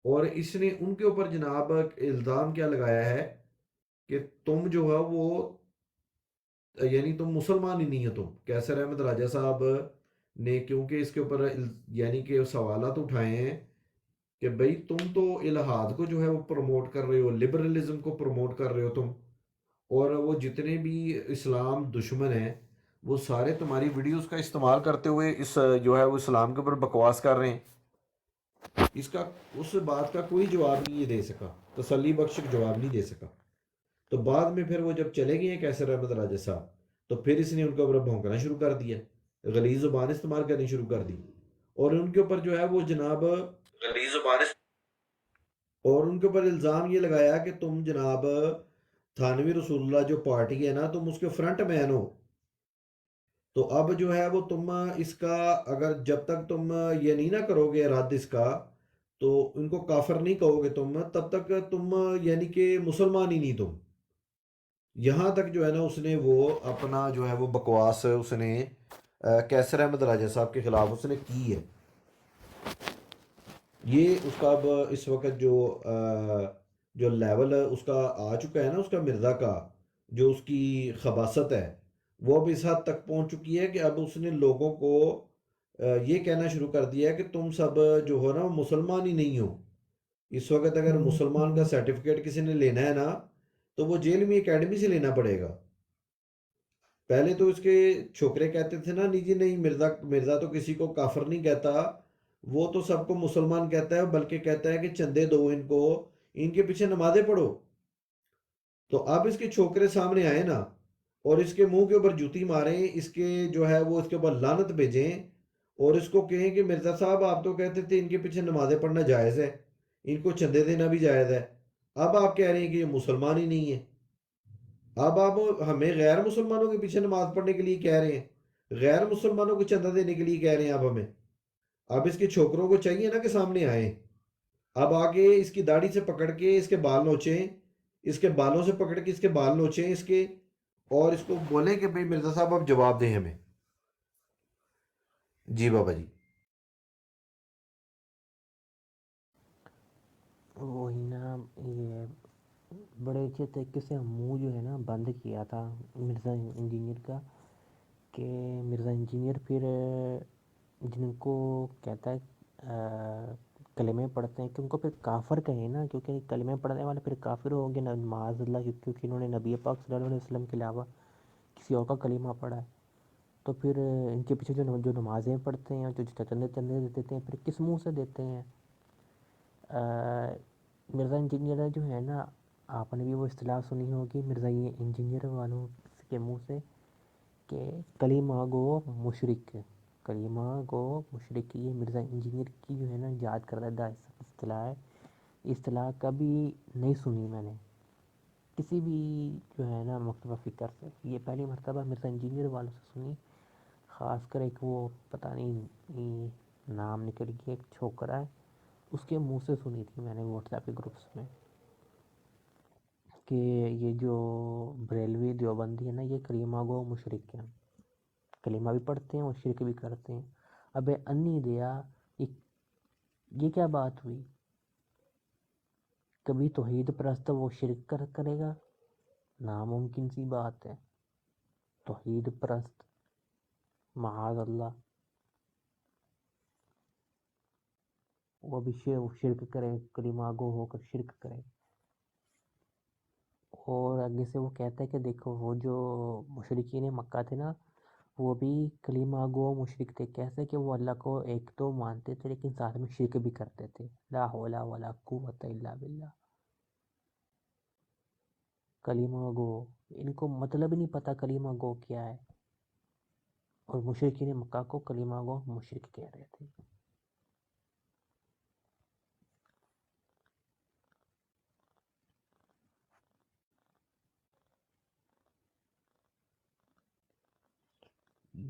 اور اس نے ان کے اوپر جناب الزام کیا لگایا ہے کہ تم جو ہے وہ یعنی تم مسلمان ہی نہیں ہو، تم کیسر احمد راجہ صاحب نے کیونکہ اس کے اوپر یعنی کہ سوالات اٹھائے ہیں کہ بھئی تم تو الہاد کو جو ہے وہ پروموٹ کر رہے ہو، لبرلزم کو پروموٹ کر رہے ہو تم، اور وہ جتنے بھی اسلام دشمن ہیں وہ سارے تمہاری ویڈیوز کا استعمال کرتے ہوئے اس جو ہے وہ اسلام کے اوپر بکواس کر رہے ہیں۔ اس بات کا کوئی جواب نہیں یہ دے سکا، تسلی بخش جواب نہیں دے سکا۔ تو بعد میں پھر وہ جب چلے گئے ہیں کیسر احمد راجہ صاحب، تو پھر اس نے ان کے اوپر بھونکنا شروع کر دیا، غلیظ زبان استعمال کرنی شروع کر دی، اور ان کے اوپر جو ہے وہ جناب غلیظ زبان اور ان کے اوپر الزام یہ لگایا کہ تم جناب تھانوی رسول اللہ جو پارٹی ہے نا، تم اس کے فرنٹ مین ہو، تو اب جو ہے وہ تم اس کا اگر جب تک تم یہ نہیں نہ کرو گے رد اس کا، تو ان کو کافر نہیں کہو گے تم، تب تک تم یعنی کہ مسلمان ہی نہیں تم۔ یہاں تک جو ہے نا اس نے وہ اپنا جو ہے وہ بکواس اس نے کیسر احمد راجہ صاحب کے خلاف اس نے کی ہے۔ یہ اس کا اب اس وقت جو لیول اس کا آ چکا ہے نا، اس کا مرزا کا جو اس کی خباثت ہے وہ اب اس حد تک پہنچ چکی ہے کہ اب اس نے لوگوں کو یہ کہنا شروع کر دیا ہے کہ تم سب جو ہو نا وہ مسلمان ہی نہیں ہو۔ اس وقت اگر مسلمان کا سرٹیفکیٹ کسی نے لینا ہے نا تو وہ جیل میں اکیڈمی سے لینا پڑے گا۔ پہلے تو اس کے چھوکرے کہتے تھے نا، نہیں جی نہیں، مرزا تو کسی کو کافر نہیں کہتا، وہ تو سب کو مسلمان کہتا ہے، بلکہ کہتا ہے کہ چندے دو ان کو، ان کے پیچھے نمازیں پڑھو۔ تو اب اس کے چھوکرے سامنے آئے نا اور اس کے منہ کے اوپر جوتی ماریں، اس کے جو ہے وہ اس کے اوپر لعنت بھیجیں اور اس کو کہیں کہ مرزا صاحب آپ تو کہتے تھے ان کے پیچھے نمازیں پڑھنا جائز ہے، ان کو چندے دینا بھی جائز ہے، اب آپ کہہ رہے ہیں کہ یہ مسلمان ہی نہیں ہے۔ اب آپ ہمیں غیر مسلمانوں کے پیچھے نماز پڑھنے کے لیے کہہ رہے ہیں، غیر مسلمانوں کو چندہ دینے کے لیے کہہ رہے ہیں آپ ہمیں۔ اب اس کے چھوکروں کو چاہیے نا کہ سامنے آئیں، اب آگے اس کی داڑھی سے پکڑ کے اس کے بال نوچیں، اس کے بالوں سے پکڑ کے اس کے بال نوچیں اس کے، اور اس کو بولیں کہ بھئی مرزا صاحب اب جواب دیں ہمیں. جی بابا جی. وہی نا، یہ بڑے اچھے طریقے سے منہ جو ہے نا بند کیا تھا مرزا انجینئر کا، کہ مرزا انجینئر پھر جن کو کہتا ہے کلمے پڑھتے ہیں کہ ان کو پھر کافر کہیں نا، کیونکہ کلمے پڑھنے والے پھر کافر ہو گے معاذ اللہ، کیونکہ انہوں نے نبی پاک صلی اللہ علیہ وسلم کے علاوہ کسی اور کا کلمہ پڑھا ہے. تو پھر ان کے پیچھے جو نمازیں پڑھتے ہیں، جو چندے دیتے ہیں، پھر کس منہ سے دیتے ہیں؟ مرزا انجینئر جو ہے نا، آپ نے بھی وہ اصطلاح سنی ہوگی مرزا انجینئر والوں کے منہ سے، کہ کلمہ گو مشرک، کلمہ گو مشرک. یہ مرزا انجینئر کی جو ہے نا یاد کردہ اصطلاح ہے. اصطلاح کبھی نہیں سنی میں نے کسی بھی جو ہے نا مکتبہ فکر سے، یہ پہلی مرتبہ مرزا انجینئر والوں سے سنی. خاص کر ایک وہ پتہ نہیں نام نکل گیا، ایک چھوکرا ہے، اس کے منہ سے سنی تھی میں نے واٹس ایپ کے گروپس میں، کہ یہ جو بریلوی دیوبندی ہے نا، یہ کلمہ گو مشرک ہیں، کلمہ بھی پڑھتے ہیں اور شرک بھی کرتے ہیں. ابے انی دیا، یہ کیا بات ہوئی؟ کبھی توحید پرست وہ شرک کرے گا؟ ناممکن سی بات ہے. توحید پرست، معاذ اللہ، وہ بھی شرک کرے، کلمہ گو ہو کر شرک کرے. اور آگے سے وہ کہتا ہے کہ دیکھو وہ جو مشرکین مکہ تھے نا، وہ بھی کلمہ گو مشرک تھے. کیسے کہ وہ اللہ کو ایک تو مانتے تھے لیکن ساتھ میں شرک بھی کرتے تھے. لا حول ولا قوت الا باللہ. کلمہ گو، ان کو مطلب ہی نہیں پتہ کلمہ گو کیا ہے، اور مشرکین مکہ کو کلمہ گو مشرک کہہ رہے تھے.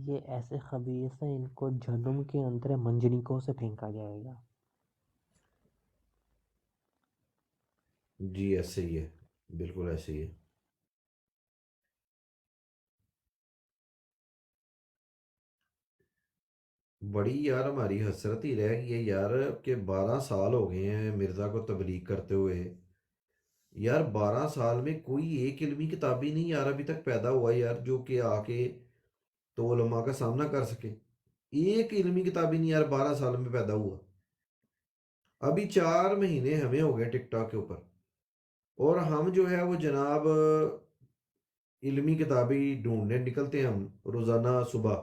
یہ ایسے خبیث ہیں، ان کو جہنم کے اندر منجنیکوں سے پھینکا جائے گا. جی ایسے ہی ہے، بالکل ایسے ہی ہے. بڑی یار ہماری حسرت ہی رہ گئی ہے یار کہ 12 سال ہو گئے ہیں مرزا کو تبلیغ کرتے ہوئے. یار 12 سال میں کوئی ایک علمی کتاب ہی نہیں یار ابھی تک پیدا ہوا یار جو کہ آ کے تو علماء کا سامنا کر سکے. ایک علمی کتاب ہی نہیں یار 12 سال میں پیدا ہوا. ابھی 4 مہینے ہمیں ہو گئے ٹک ٹاک کے اوپر، اور ہم جو ہے وہ جناب علمی کتابیں ڈھونڈنے نکلتے ہیں ہم روزانہ صبح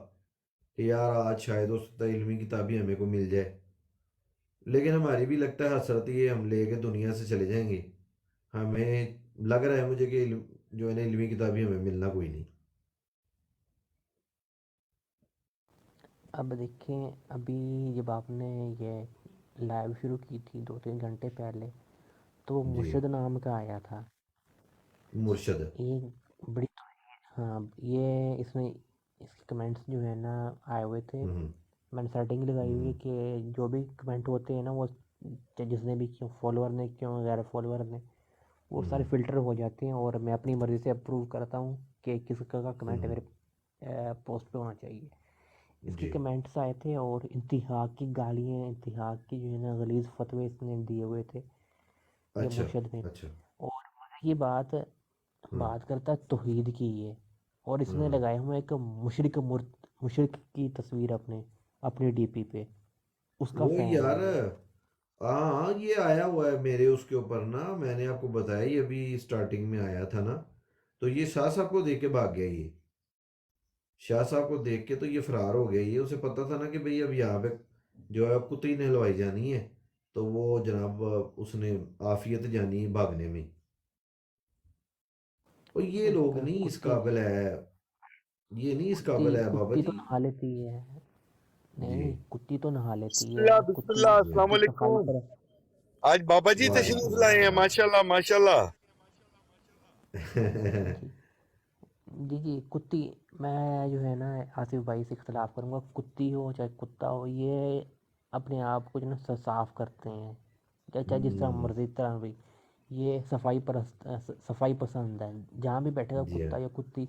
کہ یار آج شاید ہو سکتا ہے علمی کتابیں ہمیں کو مل جائے. لیکن ہماری بھی لگتا ہے حسرت یہ ہم لے کے دنیا سے چلے جائیں گے. ہمیں لگ رہا ہے مجھے کہ جو ہے نا علمی کتابیں ہمیں ملنا کوئی نہیں. اب دیکھیں، ابھی جب آپ نے یہ لائیو شروع کی تھی 2-3 گھنٹے پہلے، تو وہ جی مرشد نام کا آیا تھا. مرشد. یہ بڑی، ہاں یہ اس میں اس کے کمنٹس جو ہے نا آئے ہوئے تھے. ہوں میں نے سیٹنگ لگائی ہوئی ہے ہوں کہ جو بھی کمنٹ ہوتے ہیں نا، وہ جس نے بھی کیوں، فالوور نے کیوں، غیر فالوور نے، وہ سارے ہوں فلٹر ہو جاتے ہیں، اور میں اپنی مرضی سے اپروو کرتا ہوں کہ کس کا کمنٹ ہوں میرے پوسٹ پہ ہونا چاہیے. اس کے جی کمنٹس آئے تھے اور انتہا کی گالیاں، انتہا کی جو ہے نا غلیظ فتوے اس نے دیے ہوئے تھے یہ اچھا مرشد نے. اچھا. اور یہ بات ہوں بات کرتا ہے توحید کی ہے، اور اس نے ہوں لگایا ہوا ایک مشرک کی تصویر اپنے ڈی پی پہ، اس کا وہ فین ہے یار یہ. ہاں یہ آیا ہوا ہے میرے اس کے اوپر نا، میں نے آپ کو بتایا یہ ابھی سٹارٹنگ میں آیا تھا نا، تو یہ شاہ صاحب کو دیکھ کے بھاگ گیا. یہ شاہ صاحب کو دیکھ کے تو یہ فرار ہو گیا. یہ اسے پتا تھا نا کہ بھئی اب یہاں پہ جو ہے کتی نے ہلوائی جانی ہے، تو وہ جناب اس نے عافیت جانی بھاگنے میں. اور یہ لوگ نہیں اس کتی، قابل ہے، یہ نہیں اس کتی قابل ہے بابا کتی تو جی. نہا لیتی ہے. جی نہیں، کتی تو نہا لیتی بسم ہے. اللہ بسم کتی اللہ، جی السلام کی صفائی علیکم. پر. آج بابا جی تشریف وعلیکم لائے ہیں، السلام. ماشاءاللہ ماشاءاللہ. جی جی جی کتی، میں جو ہے نا آصف بھائی سے اختلاف کروں گا. کتی ہو چاہے کتا ہو، یہ اپنے آپ کو جو ہے نا صاف کرتے ہیں. چاہے جس طرح مرضی طرح بھی، یہ صفائی پسند ہے، جہاں بھی بیٹھے گا جی ہاں کتا یا کتی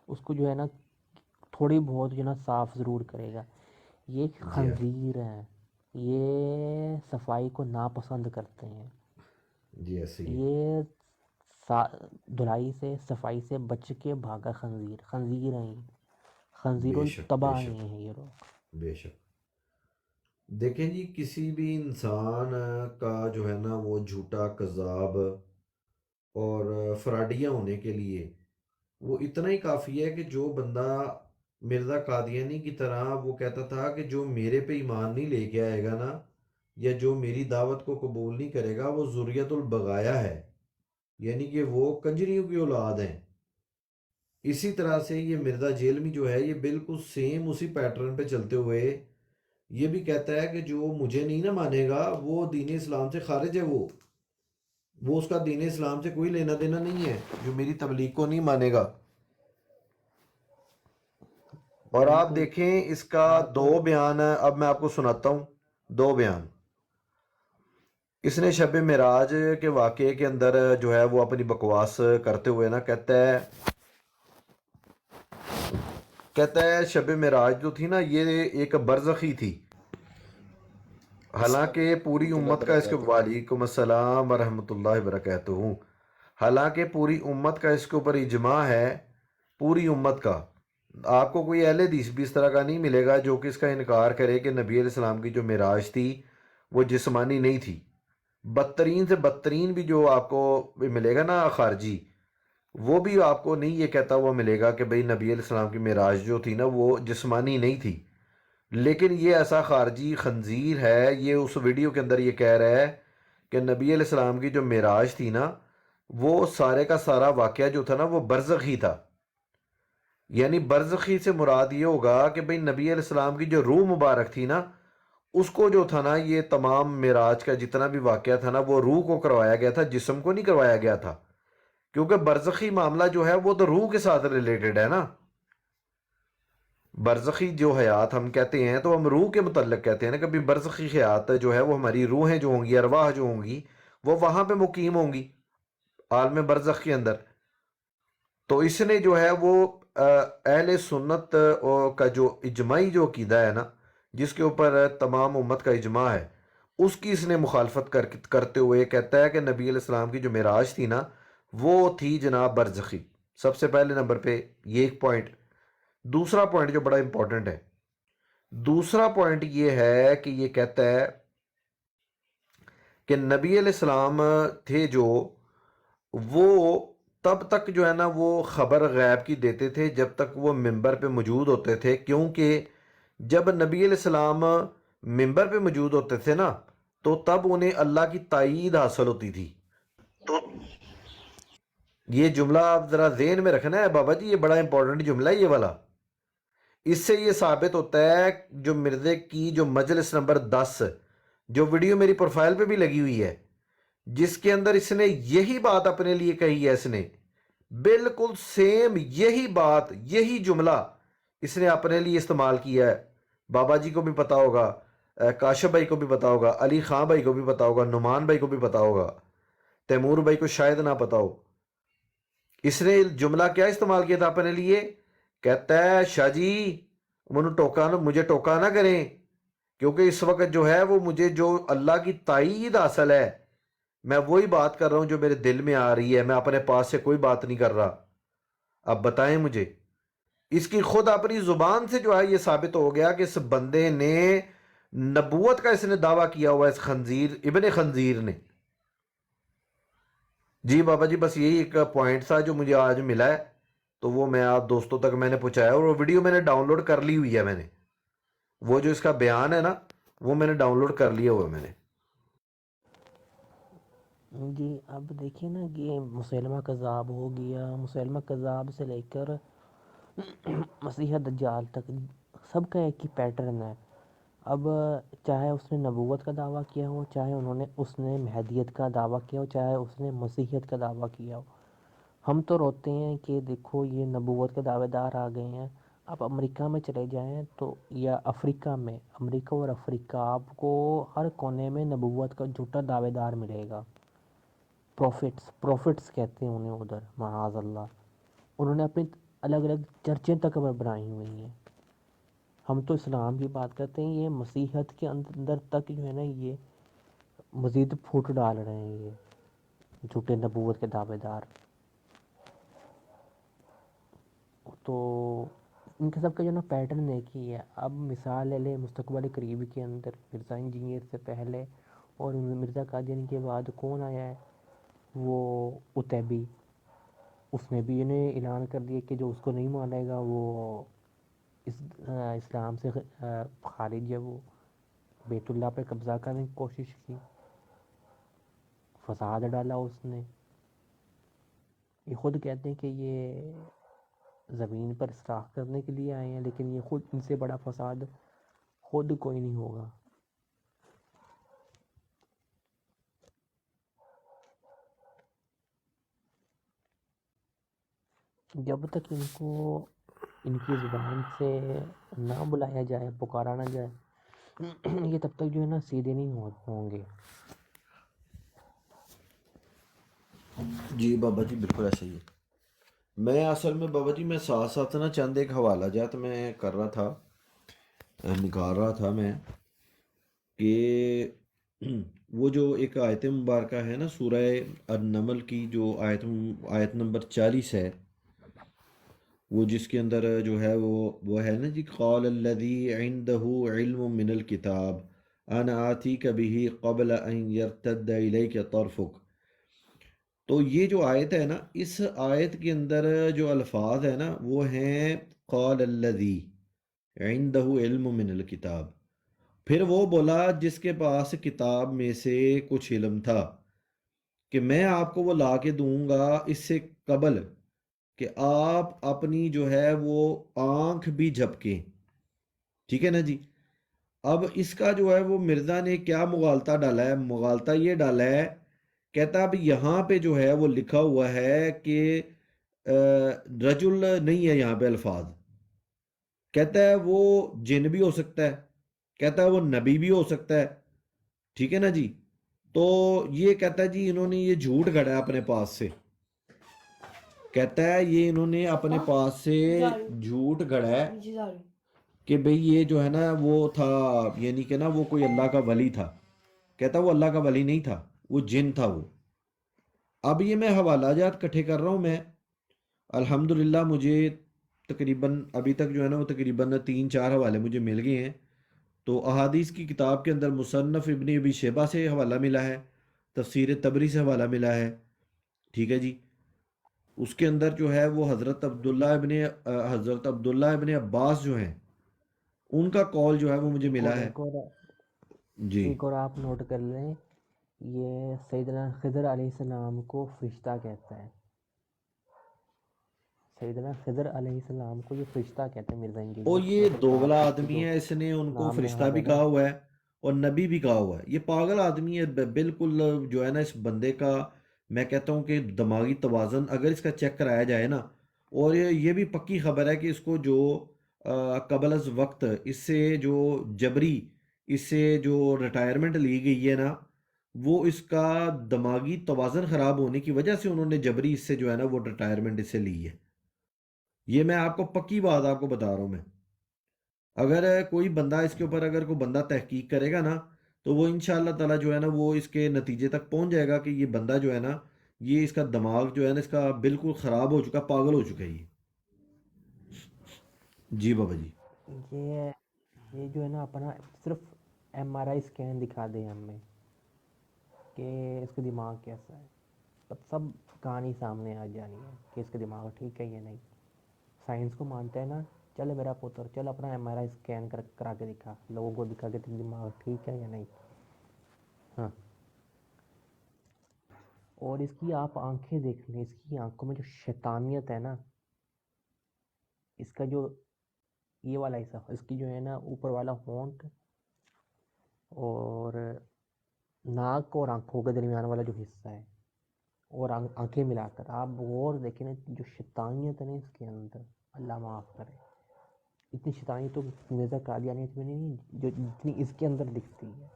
اس کو جو ہے نا تھوڑی بہت جو ہے نا صاف ضرور کرے گا۔ یہ ایک جی ہاں خنزیر ہیں، یہ صفائی کو ناپسند کرتے ہیں، جی ایسے ہی ہے۔ یہ دھلائی سے صفائی سے بچ کے بھاگا خنزیر ہیں یہ، خنزیر بے شک بے الطبع شک ہیں یہ لوگ۔ بے شک۔ دیکھیں جی، کسی بھی انسان کا جو ہے نا وہ جھوٹا کذاب اور فراڈیہ ہونے کے لیے وہ اتنا ہی کافی ہے کہ جو بندہ مرزا قادیانی کی طرح وہ کہتا تھا کہ جو میرے پہ ایمان نہیں لے کے آئے گا نا، یا جو میری دعوت کو قبول نہیں کرے گا، وہ ذریت البغایا ہے، یعنی کہ وہ کنجریوں کی اولاد ہیں۔ اسی طرح سے یہ مرزا جیلمی جو ہے، یہ بالکل سیم اسی پیٹرن پہ چلتے ہوئے یہ بھی کہتا ہے کہ جو مجھے نہیں نہ مانے گا وہ دین اسلام سے خارج ہے، وہ اس کا دین اسلام سے کوئی لینا دینا نہیں ہے، جو میری تبلیغ کو نہیں مانے گا۔ اور آپ بالکل دیکھیں اس کا دو بیان ہے، اب میں آپ کو سناتا ہوں دو بیان۔ اس نے شب معراج کے واقعے کے اندر جو ہے وہ اپنی بکواس کرتے ہوئے نا کہتا ہے شب معراج جو تھی نا یہ ایک برزخی تھی، حالانکہ پوری امت کا اس کے وعلیکم السلام ورحمۃ اللہ وبرکاتہ، حالانکہ پوری امت کا اس کے اوپر اجماع ہے، پوری امت کا۔ آپ کو کوئی اہل حدیث بھی اس طرح کا نہیں ملے گا جو کہ اس کا انکار کرے کہ نبی علیہ السلام کی جو معراج تھی وہ جسمانی نہیں تھی۔ بدترین سے بدترین بھی جو آپ کو ملے گا نا خارجی، وہ بھی آپ کو نہیں یہ کہتا ہوا ملے گا کہ بھئی نبی علیہ السلام کی معراج جو تھی نا وہ جسمانی نہیں تھی۔ لیکن یہ ایسا خارجی خنزیر ہے، یہ اس ویڈیو کے اندر یہ کہہ رہا ہے کہ نبی علیہ السلام کی جو معراج تھی نا وہ سارے کا سارا واقعہ جو تھا نا وہ برزخی تھا۔ یعنی برزخی سے مراد یہ ہوگا کہ بھئی نبی علیہ السلام کی جو روح مبارک تھی نا اس کو جو تھا نا یہ تمام معراج کا جتنا بھی واقعہ تھا نا وہ روح کو کروایا گیا تھا، جسم کو نہیں کروایا گیا تھا، کیونکہ برزخی معاملہ جو ہے وہ تو روح کے ساتھ ریلیٹڈ ہے نا۔ برزخی جو حیات ہم کہتے ہیں تو ہم روح کے متعلق کہتے ہیں نا، کبھی برزخی حیات جو ہے وہ ہماری روحیں جو ہوں گی، ارواح جو ہوں گی وہ وہاں پہ مقیم ہوں گی عالم برزخ کے اندر۔ تو اس نے جو ہے وہ اہل سنت کا جو اجماعی جو عقیدہ ہے نا جس کے اوپر تمام امت کا اجماع ہے، اس کی اس نے مخالفت کرتے ہوئے کہتا ہے کہ نبی علیہ السلام کی جو معراج تھی نا وہ تھی جناب برزخی۔ سب سے پہلے نمبر پہ یہ ایک پوائنٹ۔ دوسرا پوائنٹ جو بڑا امپورٹنٹ ہے، دوسرا پوائنٹ یہ ہے کہ یہ کہتا ہے کہ نبی علیہ السلام تھے جو وہ تب تک جو ہے نا وہ خبر غیب کی دیتے تھے جب تک وہ ممبر پہ موجود ہوتے تھے، کیونکہ جب نبی علیہ السلام ممبر پہ موجود ہوتے تھے نا تو تب انہیں اللہ کی تائید حاصل ہوتی تھی۔ یہ جملہ آپ ذرا ذہن میں رکھنا ہے بابا جی، یہ بڑا امپورٹنٹ جملہ ہے یہ والا۔ اس سے یہ ثابت ہوتا ہے جو مرزے کی جو مجلس نمبر 10 جو ویڈیو میری پروفائل پہ بھی لگی ہوئی ہے جس کے اندر اس نے یہی بات اپنے لیے کہی ہے، اس نے بالکل سیم یہی بات یہی جملہ اس نے اپنے لیے استعمال کیا ہے۔ بابا جی کو بھی پتا ہوگا، کاشف بھائی کو بھی پتا ہوگا، علی خان بھائی کو بھی پتا ہوگا، نعمان بھائی کو بھی پتا ہوگا، تیمور بھائی کو شاید نہ پتا ہو۔ اس نے جملہ کیا استعمال کیا تھا اپنے لیے؟ کہتا ہے شاہ جی مجھے ٹوکا نہ کریں، کیونکہ اس وقت جو ہے وہ مجھے جو اللہ کی تائید حاصل ہے میں وہی بات کر رہا ہوں جو میرے دل میں آ رہی ہے، میں اپنے پاس سے کوئی بات نہیں کر رہا۔ اب بتائیں مجھے، اس کی خود اپنی زبان سے جو ہے یہ ثابت ہو گیا کہ اس بندے نے نبوت کا اس نے دعویٰ کیا ہوا ہے، اس خنزیر ابن خنزیر نے۔ جی بابا جی، بس یہی ایک پوائنٹ تھا جو مجھے آج ملا ہے، تو وہ میں آپ دوستوں تک میں نے پہنچایا، اور وہ ویڈیو میں نے ڈاؤن لوڈ کر لی ہوئی ہے، میں نے وہ جو اس کا بیان ہے نا وہ میں نے ڈاؤن لوڈ کر لیا ہوا ہے میں نے۔ جی اب دیکھیے نا کہ مسلمہ کذاب ہو گیا، مسلمہ کذاب سے لے کر مسیح دجال تک سب کا ایک ہی پیٹرن ہے۔ اب چاہے اس نے نبوت کا دعویٰ کیا ہو، چاہے اس نے مہدیت کا دعویٰ کیا ہو، چاہے اس نے مسیحیت کا دعویٰ کیا ہو، ہم تو روتے ہیں کہ دیکھو یہ نبوت کے دعوے دار آ گئے ہیں، آپ امریکہ میں چلے جائیں تو یا افریقہ میں، امریکہ اور افریقہ آپ کو ہر کونے میں نبوت کا جھوٹا دعوے دار ملے گا. پروفٹس کہتے ہیں انہیں ادھر، معاذ اللہ. انہوں نے اپنی الگ الگ چرچیں تک بنائی ہوئی ہیں. ہم تو اسلام کی بات کرتے ہیں، یہ مسیحیت کے اندر تک جو ہے نا یہ مزید پھوٹ ڈال رہے ہیں یہ جھوٹے نبوت کے دعوے دار. تو ان کے سب کا جو نا پیٹرن ایک ہی ہے. اب مثال لے لیں مستقبل قریب کے اندر مرزا انجینئر سے پہلے اور مرزا قادیانی کے بعد کون آیا ہے؟ وہ اتیبی. اس نے بھی انہیں اعلان کر دیا کہ جو اس کو نہیں مانے گا وہ اسلام سے خارج ہے. وہ بیت اللہ پہ قبضہ کرنے کی کوشش کی، فساد ڈالا اس نے. یہ خود کہتے ہیں کہ یہ زمین پر اصلاح کرنے کے لیے آئے ہیں، لیکن یہ خود ان سے بڑا فساد خود کوئی نہیں ہوگا. جب تک ان کو ان کی زبان سے نہ بلایا جائے، پکارا نہ جائے، یہ تب تک جو ہے نا سیدھے نہیں ہوں گے. جی بابا جی بالکل ایسا ہی ہے. میں اصل میں بابا جی میں ساتھ ساتھ نا چند ایک حوالہ جات میں کر رہا تھا، نکال رہا تھا میں کہ وہ جو ایک آیت مبارکہ ہے نا سورہ النمل کی جو آیت نمبر 40 ہے، وہ جس کے اندر جو ہے وہ ہے نا جی، قال الذی عنده علم من الکتاب انا آتیک بہ قبل ان یرتد الیک طرفک. تو یہ جو آیت ہے نا، اس آیت کے اندر جو الفاظ ہیں نا وہ ہیں قال الذی عنده علم من الکتاب. پھر وہ بولا جس کے پاس کتاب میں سے کچھ علم تھا کہ میں آپ کو وہ لا کے دوں گا اس سے قبل کہ آپ اپنی جو ہے وہ آنکھ بھی جھپکیں. ٹھیک ہے نا جی. اب اس کا جو ہے وہ مرزا نے کیا مغالطہ ڈالا ہے؟ مغالطہ یہ ڈالا ہے، کہتا اب یہاں پہ جو ہے وہ لکھا ہوا ہے کہ رجل نہیں ہے یہاں پہ الفاظ. کہتا ہے وہ جن بھی ہو سکتا ہے، کہتا ہے وہ نبی بھی ہو سکتا ہے. ٹھیک ہے نا جی. تو یہ کہتا ہے جی انہوں نے یہ جھوٹ گھڑا ہے اپنے پاس سے. کہتا ہے یہ انہوں نے اپنے پاس سے جھوٹ گھڑا ہے کہ بھئی یہ جو ہے نا وہ تھا، یعنی کہ نا وہ کوئی اللہ کا ولی تھا. کہتا وہ اللہ کا ولی نہیں تھا، وہ جن تھا وہ. اب یہ میں حوالہ جات کٹھے کر رہا ہوں میں. الحمدللہ مجھے تقریباً ابھی تک جو ہے نا وہ تقریباً 3-4 حوالے مجھے مل گئے ہیں. تو احادیث کی کتاب کے اندر مصنف ابن ابی شیبہ سے حوالہ ملا ہے، تفسیر تبری سے حوالہ ملا ہے. ٹھیک ہے جی. اس کے اندر جو ہے وہ حضرت عبداللہ ابن عباس جو ہیں ان کا قول جو ہے وہ مجھے ملا ہے. جی ایک اور آپ نوٹ کر لیں، یہ سیدنا خضر علیہ السلام کو فرشتہ کہتا ہے. سیدنا خضر علیہ السلام کو یہ فرشتہ کہتے ہیں مرزا اور انجینئر. یہ دوغلا آپ آدمی جو ہے، اس نے ان کو نام فرشتہ نہاد بھی ہے نا، کہا ہوا ہے اور نبی بھی کہا ہوا ہے. یہ پاگل آدمی ہے بالکل. جو ہے نا اس بندے کا میں کہتا ہوں کہ دماغی توازن اگر اس کا چیک کرایا جائے نا، اور یہ بھی پکی خبر ہے کہ اس کو جو قبل از وقت اس سے جو جبری اس سے جو ریٹائرمنٹ لی گئی ہے نا، وہ اس کا دماغی توازن خراب ہونے کی وجہ سے انہوں نے جبری اس سے جو ہے نا وہ ریٹائرمنٹ اس سے لی ہے. یہ میں آپ کو پکی بات آپ کو بتا رہا ہوں میں. اگر کوئی بندہ اس کے اوپر اگر کوئی بندہ تحقیق کرے گا نا تو وہ انشاءاللہ تعالی جو ہے نا وہ اس کے نتیجے تک پہنچ جائے گا کہ یہ بندہ جو ہے نا یہ اس کا دماغ جو ہے نا اس کا بالکل خراب ہو چکا، پاگل ہو چکا ہے یہ. جی بابا جی. یہ جو ہے نا اپنا صرف ایم آر آئی اسکین دکھا دیں ہمیں کہ اس کا دماغ کیسا ہے، بس سب کہانی سامنے آ جانی ہے کہ اس کا دماغ ٹھیک ہے یا نہیں. سائنس کو مانتا ہے نا، چل میرا پتر چل اپنا ایم آر آئی اسکین کرا کے دکھا، لوگوں کو دکھا کہ تیرا دماغ ٹھیک ہے یا نہیں. ہاں. اور اس کی آپ آنکھیں دیکھ لیں، اس کی آنکھوں میں جو شیطانیت ہے نا، اس کا جو یہ والا حصہ، اس کی جو ہے نا اوپر والا ہونٹ اور ناک اور آنکھوں کے درمیان والا جو حصہ ہے اور آنکھیں ملا کر آپ غور دیکھیں نا، جو شیطانیت ہے نا اس کے اندر، اللہ معاف کرے. اتنی شیطانی تو مرزا قادیانی میں نہیں جو جتنی اس کے اندر دکھتی ہے.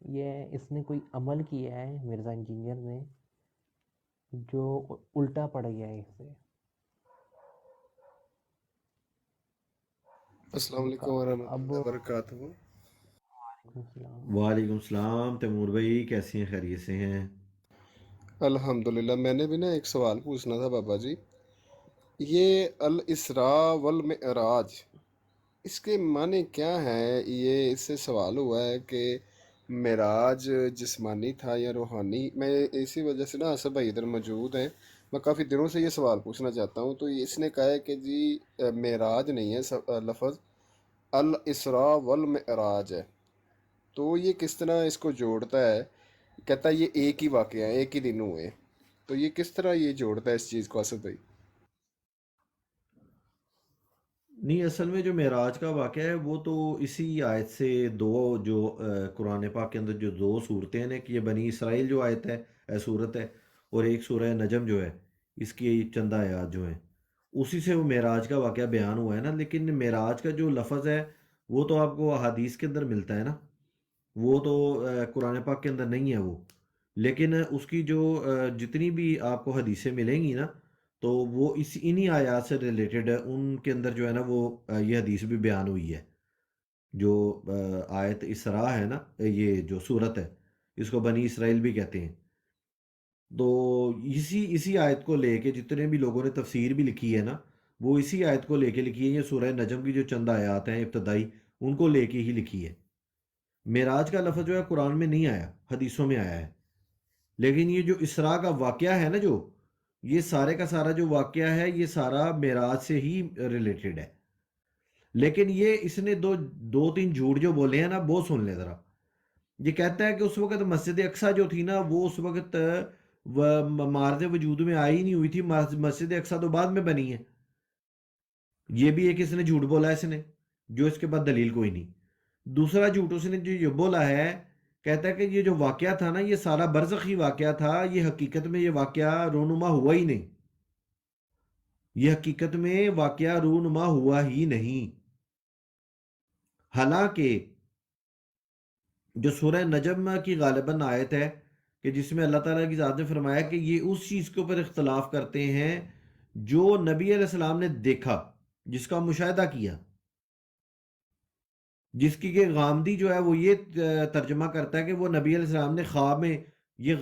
یہ اس نے کوئی عمل کیا ہے مرزا انجینئر نے جو الٹا پڑ گیا ہے اس سے. السلام علیکم ورحمۃ اب اللہ وبرکاتہ. السلام. وعلیکم السلام تیمور بھائی، کیسی ہیں؟ خیریت سے ہیں؟ الحمدللہ. میں نے بھی نا ایک سوال پوچھنا تھا بابا جی. یہ الاسراء والمعراج اس کے معنی کیا ہے؟ یہ اس سے سوال ہوا ہے کہ معراج جسمانی تھا یا روحانی. میں اسی وجہ سے نا اسد بھائی ادھر موجود ہیں، میں کافی دنوں سے یہ سوال پوچھنا چاہتا ہوں. تو اس نے کہا ہے کہ جی معراج نہیں ہے لفظ، الاسراء والمعراج ہے. تو یہ کس طرح اس کو جوڑتا ہے؟ کہتا ہے یہ ایک ہی واقعہ ہے، ایک ہی دن ہوئے. تو یہ کس طرح یہ جوڑتا ہے اس چیز کو اسد بھائی؟ نہیں، اصل میں جو معراج کا واقعہ ہے وہ تو اسی آیت سے دو جو قرآن پاک کے اندر جو دو صورتیں ہیں کہ یہ بنی اسرائیل جو آیت ہے صورت ہے، اور ایک سورہ نجم جو ہے اس کی چند آیات جو ہیں اسی سے وہ معراج کا واقعہ بیان ہوا ہے نا. لیکن معراج کا جو لفظ ہے وہ تو آپ کو احادیث کے اندر ملتا ہے نا، وہ تو قرآن پاک کے اندر نہیں ہے وہ. لیکن اس کی جو جتنی بھی آپ کو حدیثیں ملیں گی نا تو وہ انہی آیات سے ریلیٹڈ ہے. ان کے اندر جو ہے نا وہ یہ حدیث بھی بیان ہوئی ہے. جو آیت اسراء ہے نا، یہ جو صورت ہے اس کو بنی اسرائیل بھی کہتے ہیں. تو اسی آیت کو لے کے جتنے بھی لوگوں نے تفسیر بھی لکھی ہے نا وہ اسی آیت کو لے کے لکھی ہے. یہ سورہ نجم کی جو چند آیات ہیں ابتدائی ان کو لے کے ہی لکھی ہے. معراج کا لفظ جو ہے قرآن میں نہیں آیا، حدیثوں میں آیا ہے. لیکن یہ جو اسراء کا واقعہ ہے نا، جو یہ سارے کا سارا جو واقعہ ہے یہ سارا معراج سے ہی ریلیٹڈ ہے. لیکن یہ اس نے دو تین جھوٹ جو بولے ہیں نا وہ سن لے ذرا. یہ کہتا ہے کہ اس وقت مسجد اقصیٰ جو تھی نا وہ اس وقت مارد وجود میں آئی نہیں ہوئی تھی. مسجد اقصیٰ تو بعد میں بنی ہے. یہ بھی ایک اس نے جھوٹ بولا ہے اس نے، جو اس کے بعد دلیل کوئی نہیں. دوسرا جھوٹ اس نے جو یہ بولا ہے، کہتا ہے کہ یہ جو واقعہ تھا نا یہ سارا برزخی واقعہ تھا، یہ حقیقت میں یہ واقعہ رونما ہوا ہی نہیں. یہ حقیقت میں واقعہ رونما ہوا ہی نہیں. حالانکہ جو سورہ نجم کی غالباً آیت ہے کہ جس میں اللہ تعالیٰ کی ذات نے فرمایا کہ یہ اس چیز کے اوپر اختلاف کرتے ہیں جو نبی علیہ السلام نے دیکھا، جس کا مشاہدہ کیا، جس کی کہ غامدی جو ہے وہ یہ ترجمہ کرتا ہے کہ وہ نبی علیہ السلام نے خواب میں، یہ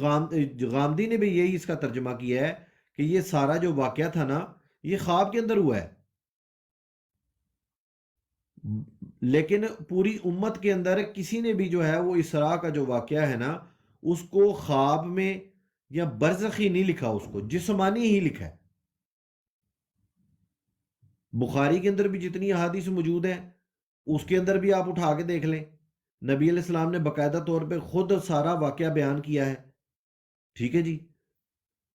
غامدی نے بھی یہی اس کا ترجمہ کیا ہے کہ یہ سارا جو واقعہ تھا نا یہ خواب کے اندر ہوا ہے. لیکن پوری امت کے اندر کسی نے بھی جو ہے وہ اسراء کا جو واقعہ ہے نا اس کو خواب میں یا برزخی نہیں لکھا، اس کو جسمانی ہی لکھا ہے. بخاری کے اندر بھی جتنی احادیث موجود ہیں اس کے اندر بھی آپ اٹھا کے دیکھ لیں، نبی علیہ السلام نے باقاعدہ طور پہ خود سارا واقعہ بیان کیا ہے. ٹھیک ہے جی،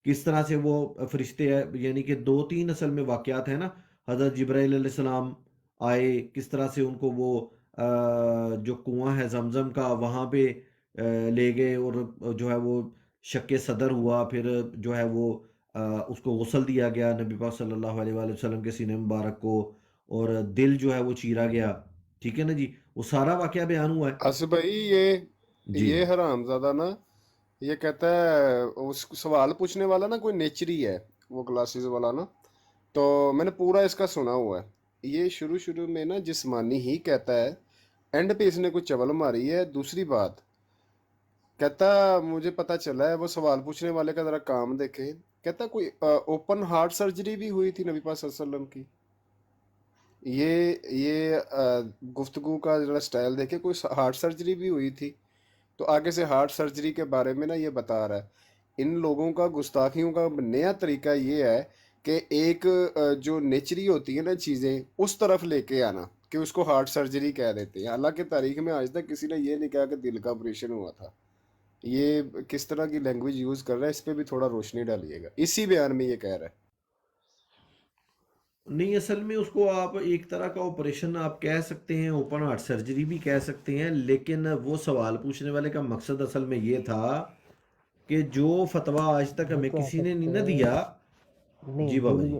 کس طرح سے وہ فرشتے ہیں، یعنی کہ 2-3 اصل میں واقعات ہیں نا. حضرت جبرائیل علیہ السلام آئے، کس طرح سے ان کو وہ جو کنواں ہے زمزم کا وہاں پہ لے گئے اور جو ہے وہ شق صدر ہوا، پھر جو ہے وہ اس کو غسل دیا گیا نبی پاک صلی اللہ علیہ وآلہ وسلم کے سینے مبارک کو، اور دل جو ہے وہ چیرا گیا. ٹھیک ہے نا جی، وہ سارا واقعہ بیان ہوا ہے. اسد بھائی جی یہ حرام زادہ نا یہ کہتا ہے اس سوال پوچھنے والا نا کوئی نیچری ہے، وہ کلاسز والا نا، تو میں نے پورا اس کا سنا ہوا ہے. یہ شروع میں نا جسمانی ہی کہتا ہے، اینڈ پہ اس نے کوئی چول ماری ہے. دوسری بات کہتا مجھے پتا چلا ہے، وہ سوال پوچھنے والے کا ذرا کام دیکھے، کہتا کوئی اوپن ہارٹ سرجری بھی ہوئی تھی نبی پاک صلی اللہ علیہ وسلم کی. یہ گفتگو کا ذرا سٹائل دیکھے، کوئی ہارٹ سرجری بھی ہوئی تھی. تو آگے سے ہارٹ سرجری کے بارے میں نا یہ بتا رہا ہے. ان لوگوں کا گستاخیوں کا نیا طریقہ یہ ہے کہ ایک جو نیچری ہوتی ہے نا چیزیں اس طرف لے کے آنا کہ اس کو ہارٹ سرجری کہہ دیتے ہیں. حالانکہ تاریخ میں آج تک کسی نے یہ نہیں کہا کہ دل کا آپریشن ہوا تھا. یہ کس طرح کی لینگویج یوز کر رہا ہے، اس پہ بھی تھوڑا روشنی ڈالیے گا. اسی بیان میں یہ کہہ رہا ہے. نہیں، اصل میں اس کو آپ ایک طرح کا آپریشن آپ کہہ سکتے ہیں، اوپن ہارٹ سرجری بھی کہہ سکتے ہیں. لیکن وہ سوال پوچھنے والے کا مقصد اصل میں یہ تھا کہ جو فتویٰ آج تک ہمیں کہہ کسی نے نہیں سکتے نہ ہیں دیا. نہیں، جی بابا جی.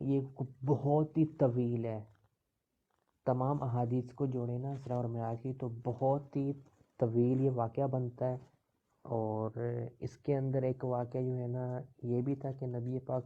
یہ بہت ہی طویل ہے، تمام احادیث کو جوڑے نا اسراء اور معراج کی تو بہت ہی طویل یہ واقعہ بنتا ہے۔ اور اس کے اندر ایک واقعہ جو ہے نا یہ بھی تھا کہ نبی پاک